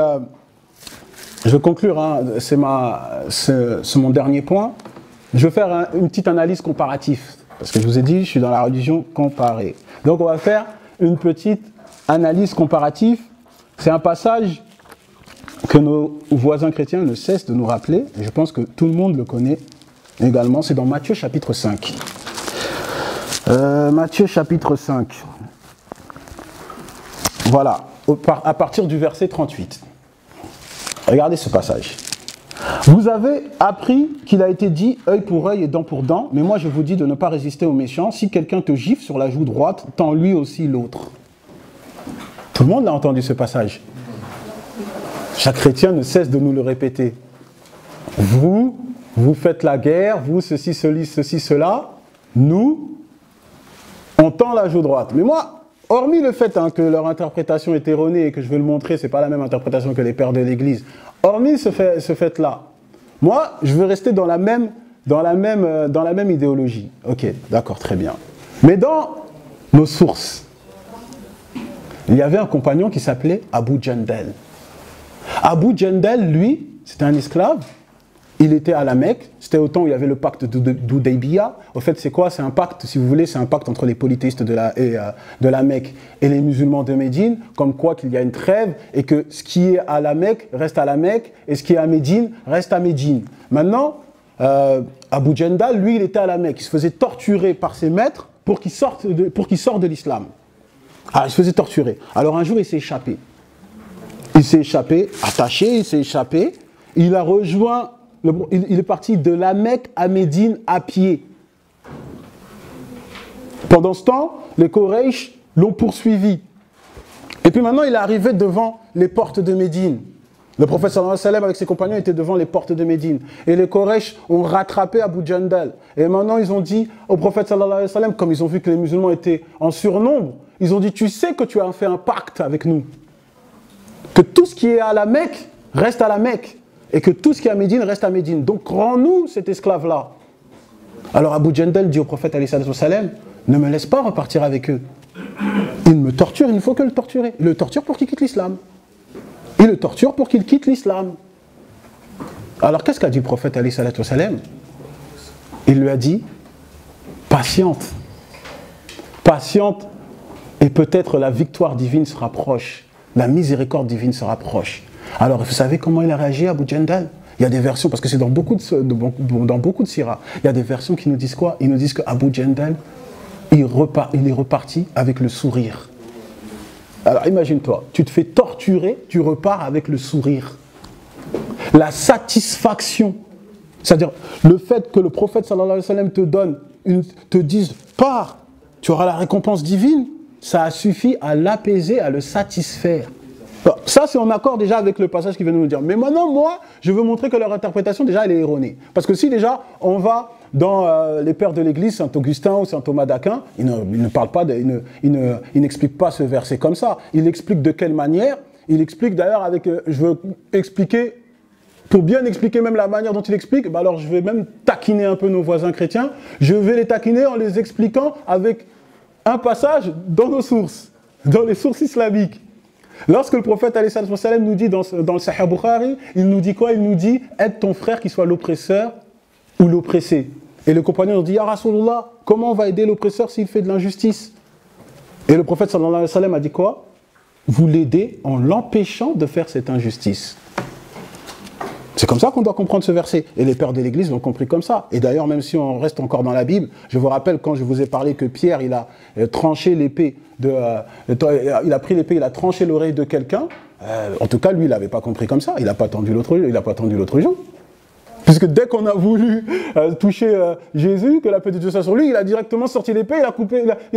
je veux conclure, hein, c'est mon dernier point. Je veux faire une petite analyse comparative. Parce que je vous ai dit, je suis dans la religion comparée. Donc on va faire une petite analyse comparative. C'est un passage que nos voisins chrétiens ne cessent de nous rappeler. Et je pense que tout le monde le connaît également. C'est dans Matthieu chapitre 5. Matthieu chapitre 5. Voilà, à partir du verset 38. Regardez ce passage. Vous avez appris qu'il a été dit œil pour œil et dent pour dent, mais moi je vous dis de ne pas résister aux méchants. Si quelqu'un te gifle sur la joue droite, tends lui aussi l'autre. Tout le monde l'a entendu ce passage. Chaque chrétien ne cesse de nous le répéter. Vous faites la guerre, vous, ceci, cela. Nous, on tend la joue droite. Mais moi, hormis le fait que leur interprétation est erronée et que je veux le montrer, c'est pas la même interprétation que les pères de l'Église. Hormis ce fait-là, moi, je veux rester dans la même idéologie. Ok, d'accord, très bien. Mais dans nos sources, il y avait un compagnon qui s'appelait Abu Jandal. Abu Jandal, lui, c'était un esclave. Il était à la Mecque, c'était au temps où il y avait le pacte d'Hudaybiyah. Au fait, c'est quoi? C'est un pacte, si vous voulez, c'est un pacte entre les polythéistes de la Mecque et les musulmans de Médine, comme quoi qu'il y a une trêve et que ce qui est à la Mecque reste à la Mecque et ce qui est à Médine reste à Médine. Maintenant, Abu Jandal, lui, il était à la Mecque. Il se faisait torturer par ses maîtres pour qu'il sorte de l'islam. Ah, il se faisait torturer. Alors un jour, il s'est échappé. Il s'est échappé, attaché, il s'est échappé. Il a rejoint... Il est parti de la Mecque à Médine à pied. Pendant ce temps, les Quraysh l'ont poursuivi. Et puis maintenant, il est arrivé devant les portes de Médine. Le prophète sallallahu alayhi wa sallam avec ses compagnons étaient devant les portes de Médine. Et les Quraysh ont rattrapé Abu Jandal. Et maintenant, ils ont dit au prophète sallallahu alayhi wa sallam, comme ils ont vu que les musulmans étaient en surnombre, ils ont dit, tu sais que tu as fait un pacte avec nous. Que tout ce qui est à la Mecque reste à la Mecque. Et que tout ce qui est à Médine reste à Médine. Donc, rends-nous cet esclave-là. Alors, Abu Jandal dit au prophète, alayhi salam, ne me laisse pas repartir avec eux. Il me torture, il ne faut que le torturer. Il le torture pour qu'il quitte l'islam. Il le torture pour qu'il quitte l'islam. Alors, qu'est-ce qu'a dit le prophète, alayhi salam? Il lui a dit, patiente. Patiente, et peut-être la victoire divine se rapproche. La miséricorde divine se rapproche. Alors, vous savez comment il a réagi, Abu Jandal? Il y a des versions, parce que c'est dans beaucoup de sirah, il y a des versions qui nous disent quoi? Ils nous disent que Abu Jandal, il est reparti avec le sourire. Alors, imagine-toi, tu te fais torturer, tu repars avec le sourire. La satisfaction, c'est-à-dire le fait que le prophète sallallahu alayhi wa sallam te dise, pars, tu auras la récompense divine, ça a suffi à l'apaiser, à le satisfaire. Ça, c'est en accord déjà avec le passage qui vient de nous dire. Mais maintenant, moi, je veux montrer que leur interprétation, déjà, elle est erronée. Parce que si déjà, on va dans les pères de l'Église, Saint Augustin ou Saint Thomas d'Aquin, il ne parle pas, il n'explique pas ce verset comme ça. Il explique de quelle manière. Il explique d'ailleurs avec, je veux expliquer, pour bien expliquer même la manière dont il explique, bah alors je vais même taquiner un peu nos voisins chrétiens. Je vais les taquiner en les expliquant avec un passage dans nos sources, dans les sources islamiques. Lorsque le prophète alayhi salam nous dit dans le Sahih Bukhari, il nous dit quoi? Il nous dit aide ton frère qui soit l'oppresseur ou l'oppressé. Et le compagnon nous dit ya Rasulullah, comment on va aider l'oppresseur s'il fait de l'injustice? Et le prophète sallallahu alayhi wa sallam a dit quoi? Vous l'aidez en l'empêchant de faire cette injustice. C'est comme ça qu'on doit comprendre ce verset. Et les pères de l'Église l'ont compris comme ça. Et d'ailleurs, même si on reste encore dans la Bible, je vous rappelle quand je vous ai parlé que Pierre, il a tranché l'épée, il a pris l'épée, il a tranché l'oreille de quelqu'un. En tout cas, lui, il n'avait pas compris comme ça. Il n'a pas attendu l'autre jour. Puisque dès qu'on a voulu toucher Jésus, que la paix de Dieu soit sur lui, il a directement sorti l'épée, il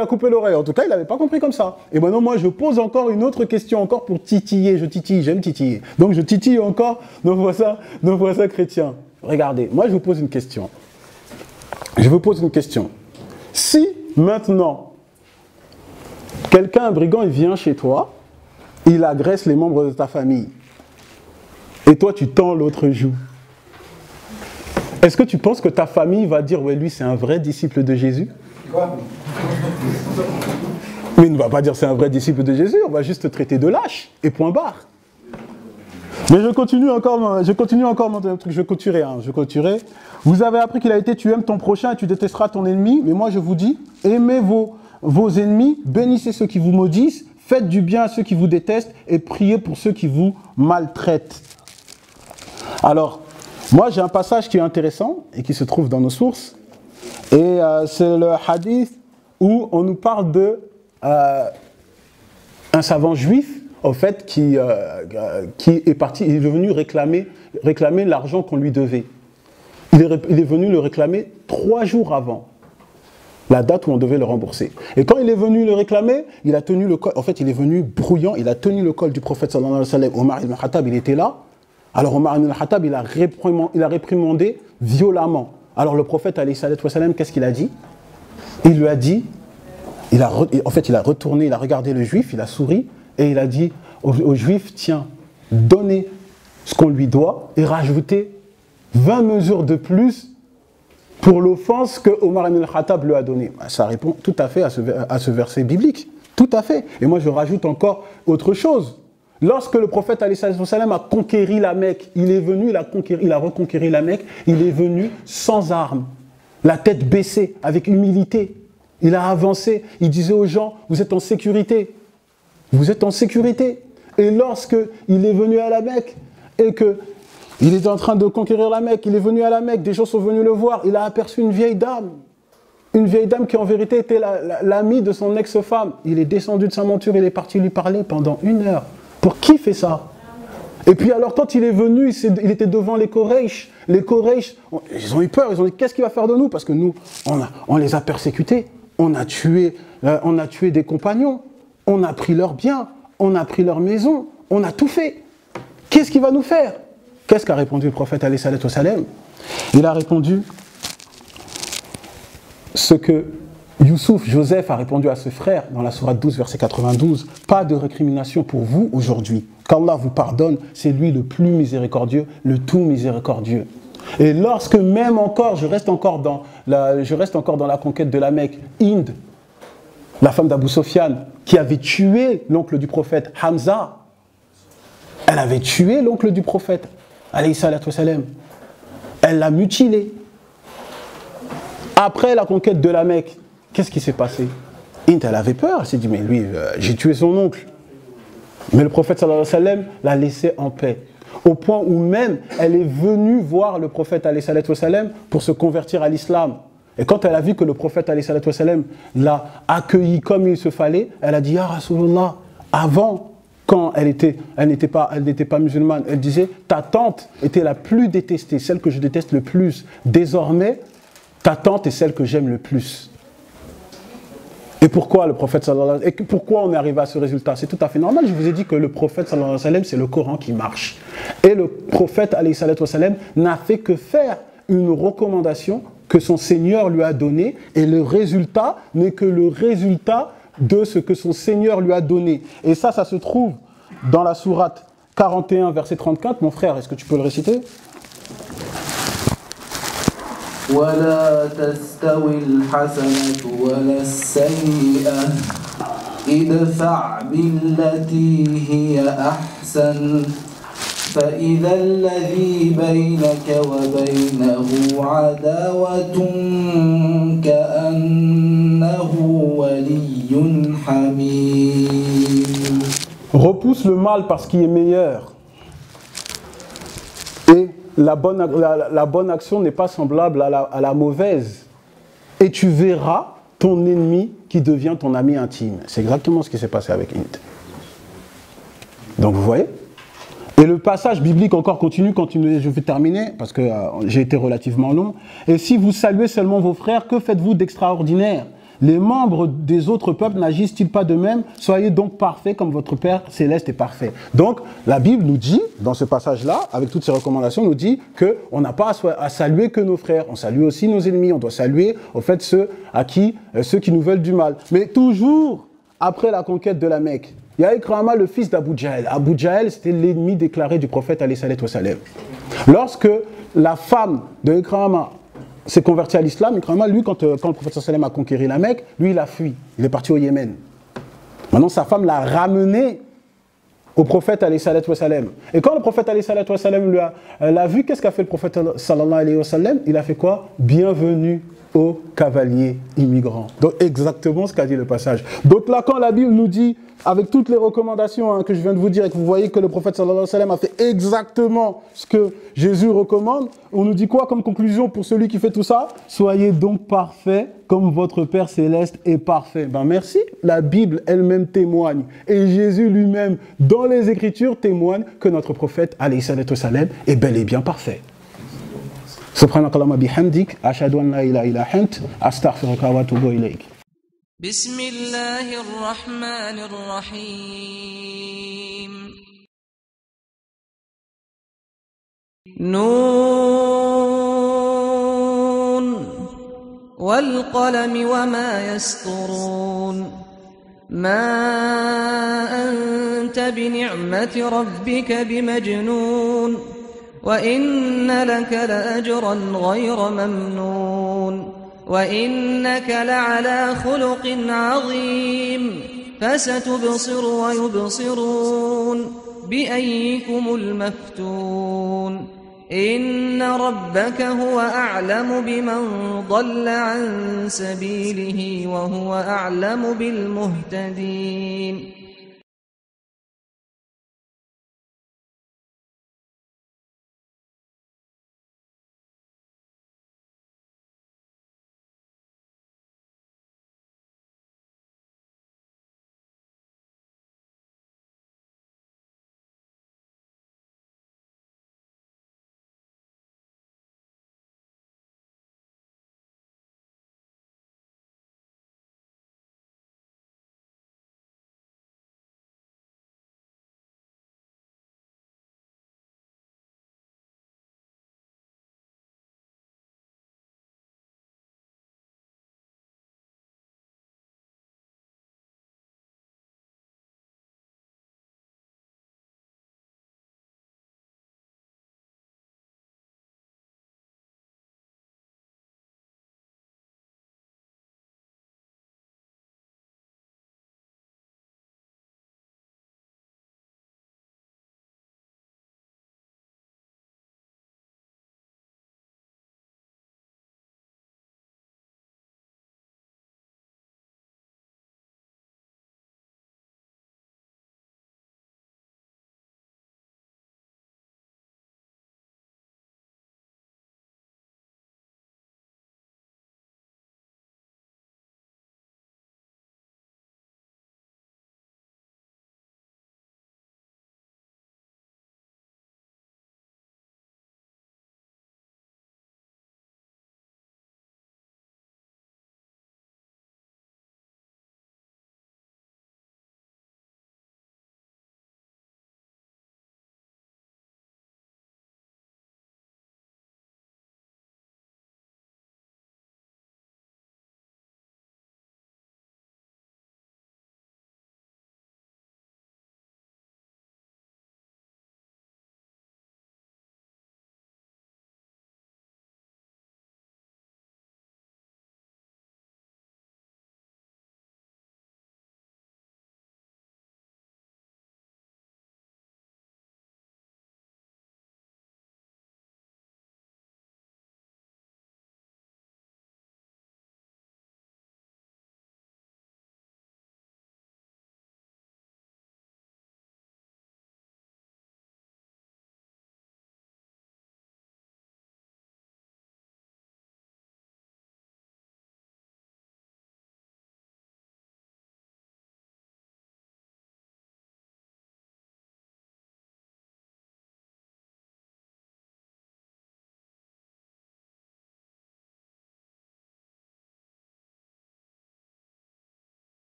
a coupé l'oreille. En tout cas, il n'avait pas compris comme ça. Et maintenant, moi, je pose encore une autre question, encore pour titiller. Je titille, j'aime titiller. Donc, je titille encore nos voisins chrétiens. Regardez, moi, je vous pose une question. Si, maintenant, un brigand, il vient chez toi, il agresse les membres de ta famille, et toi, tu tends l'autre joue, est-ce que tu penses que ta famille va dire, ouais, lui, c'est un vrai disciple de Jésus? Mais il ne va pas dire c'est un vrai disciple de Jésus, on va juste te traiter de lâche, et point barre. Mais je continue encore mon truc, je clôturerai. Vous avez appris qu'il a été, tu aimes ton prochain et tu détesteras ton ennemi, mais moi je vous dis, aimez vos ennemis, bénissez ceux qui vous maudissent, faites du bien à ceux qui vous détestent, et priez pour ceux qui vous maltraitent. Alors, moi, j'ai un passage qui est intéressant et qui se trouve dans nos sources. Et c'est le hadith où on nous parle de un savant juif, en fait, qui est parti, il est venu réclamer l'argent qu'on lui devait. Il est venu le réclamer 3 jours avant la date où on devait le rembourser. Et quand il est venu le réclamer, il a tenu le col. En fait, il est venu bruyant, il a tenu le col du prophète sallallahu alayhi wa sallam. Omar ibn Khattab, il était là. Alors Omar ibn Khattab, il a réprimandé violemment. Alors le prophète, alayhi wa sallam, qu'est-ce qu'il a dit? Il lui a dit, il a retourné, il a regardé le juif, il a souri, et il a dit au juif, tiens, donnez ce qu'on lui doit, et rajoutez 20 mesures de plus pour l'offense que Omar ibn Khattab lui a donnée. Ça répond tout à fait à ce verset biblique. Tout à fait. Et moi, je rajoute encore autre chose. Lorsque le prophète alayhi salam a conquéri la Mecque, il a reconquéri la Mecque, il est venu sans armes, la tête baissée, avec humilité. Il a avancé, il disait aux gens, vous êtes en sécurité. Vous êtes en sécurité. Et lorsque il est venu à la Mecque, et qu'il était en train de conquérir la Mecque, il est venu à la Mecque, des gens sont venus le voir, il a aperçu une vieille dame qui en vérité était l'amie de son ex-femme. Il est descendu de sa monture, il est parti lui parler pendant 1 heure. Pour qui fait ça? Et puis alors quand il est venu, il était devant les Quraysh. Les Quraysh, ils ont eu peur, ils ont dit qu'est-ce qu'il va faire de nous? Parce que nous, on les a persécutés, on a tué des compagnons, on a pris leurs biens, on a pris leurs maisons, on a tout fait. Qu'est-ce qu'il va nous faire? Qu'est-ce qu'a répondu le prophète alayhi salatu wa salam? Il a répondu ce que Joseph a répondu à ce frère dans la sourate 12, verset 92. Pas de récrimination pour vous aujourd'hui. Qu'Allah vous pardonne, c'est lui le plus miséricordieux, le tout miséricordieux. Et lorsque même encore, je reste encore dans la conquête de la Mecque, Hind, la femme d'Abu Sofyan, qui avait tué l'oncle du prophète, Hamza, elle avait tué l'oncle du prophète, alayhi salatu wa salam. Elle l'a mutilé. Après la conquête de la Mecque, qu'est-ce qui s'est passé? Hind, elle avait peur, elle s'est dit, mais lui, j'ai tué son oncle. Mais le prophète sallallahu alayhi wa sallam l'a laissé en paix. Au point où même, elle est venue voir le prophète alayhi wa sallam pour se convertir à l'islam. Et quand elle a vu que le prophète alayhi wa sallam l'a accueilli comme il se fallait, elle a dit, ya Rasulullah, avant, quand elle n'était pas musulmane, elle disait, ta tante était la plus détestée, celle que je déteste le plus. Désormais, ta tante est celle que j'aime le plus. Et pourquoi le prophète sallallahu alayhi wa sallam, et pourquoi on est arrivé à ce résultat? C'est tout à fait normal. Je vous ai dit que le prophète sallallahu alayhi wa sallam, c'est le Coran qui marche. Et le prophète alayhi wa sallam n'a fait que faire une recommandation que son Seigneur lui a donnée, et le résultat n'est que le résultat de ce que son Seigneur lui a donné. Et ça se trouve dans la sourate 41, verset 34. Mon frère, est-ce que tu peux le réciter? ولا تستوي الحسنة ولا السيئة ادفع بالتي هي أحسن فإذا الذي بينك وبينه عداوة كأنه ولي حميم. Repousse le mal parce qu'il est meilleur. Et la bonne action n'est pas semblable à la mauvaise. Et tu verras ton ennemi qui devient ton ami intime. C'est exactement ce qui s'est passé avec Int. Donc vous voyez. Et le passage biblique encore continue, je vais terminer, parce que j'ai été relativement long. Et si vous saluez seulement vos frères, que faites-vous d'extraordinaire? Les membres des autres peuples n'agissent-ils pas de même? Soyez donc parfaits comme votre Père céleste est parfait. Donc la Bible nous dit, dans ce passage-là, avec toutes ces recommandations, nous dit qu'on n'a pas à saluer que nos frères, on salue aussi nos ennemis, on doit saluer au fait ceux qui nous veulent du mal. Mais toujours après la conquête de la Mecque, il y a Ikrama, le fils d'Abu Jahl. Abu Jahl, c'était l'ennemi déclaré du prophète alayhi salatu wa salam. Lorsque la femme de Ikrama s'est convertie à l'islam, Ikrama, lui, quand le prophète sallam a conquéri la Mecque, lui, il a fui. Il est parti au Yémen. Maintenant, sa femme l'a ramené au prophète alayhi salatu wa salam. Et quand le prophète alayhi salatu wa salam l'a vu, qu'est-ce qu'a fait le prophète sallallahu alayhi wa sallam? Il a fait quoi? Bienvenue aux cavaliers immigrants. Donc exactement ce qu'a dit le passage. Donc là, quand la Bible nous dit, avec toutes les recommandations que je viens de vous dire, et que vous voyez que le prophète sallallahu alayhi wa sallam a fait exactement ce que Jésus recommande, on nous dit quoi comme conclusion pour celui qui fait tout ça? Soyez donc parfaits comme votre Père Céleste est parfait. Ben merci, la Bible elle-même témoigne, et Jésus lui-même, dans les Écritures, témoigne que notre prophète alayhi salatu wa salam est bel et bien parfait. سبحانك اللهم بحمدك أشهد أن لا إله إلا أنت أستغفرك وأتوب إليك. بسم الله الرحمن الرحيم. نون والقلم وما يسطرون. ما أنت بنعمة ربك بمجنون. وإن لك لأجرا غير ممنون. وإنك لعلى خلق عظيم. فستبصر ويبصرون بأيكم المفتون. إن ربك هو أعلم بمن ضل عن سبيله وهو أعلم بالمهتدين.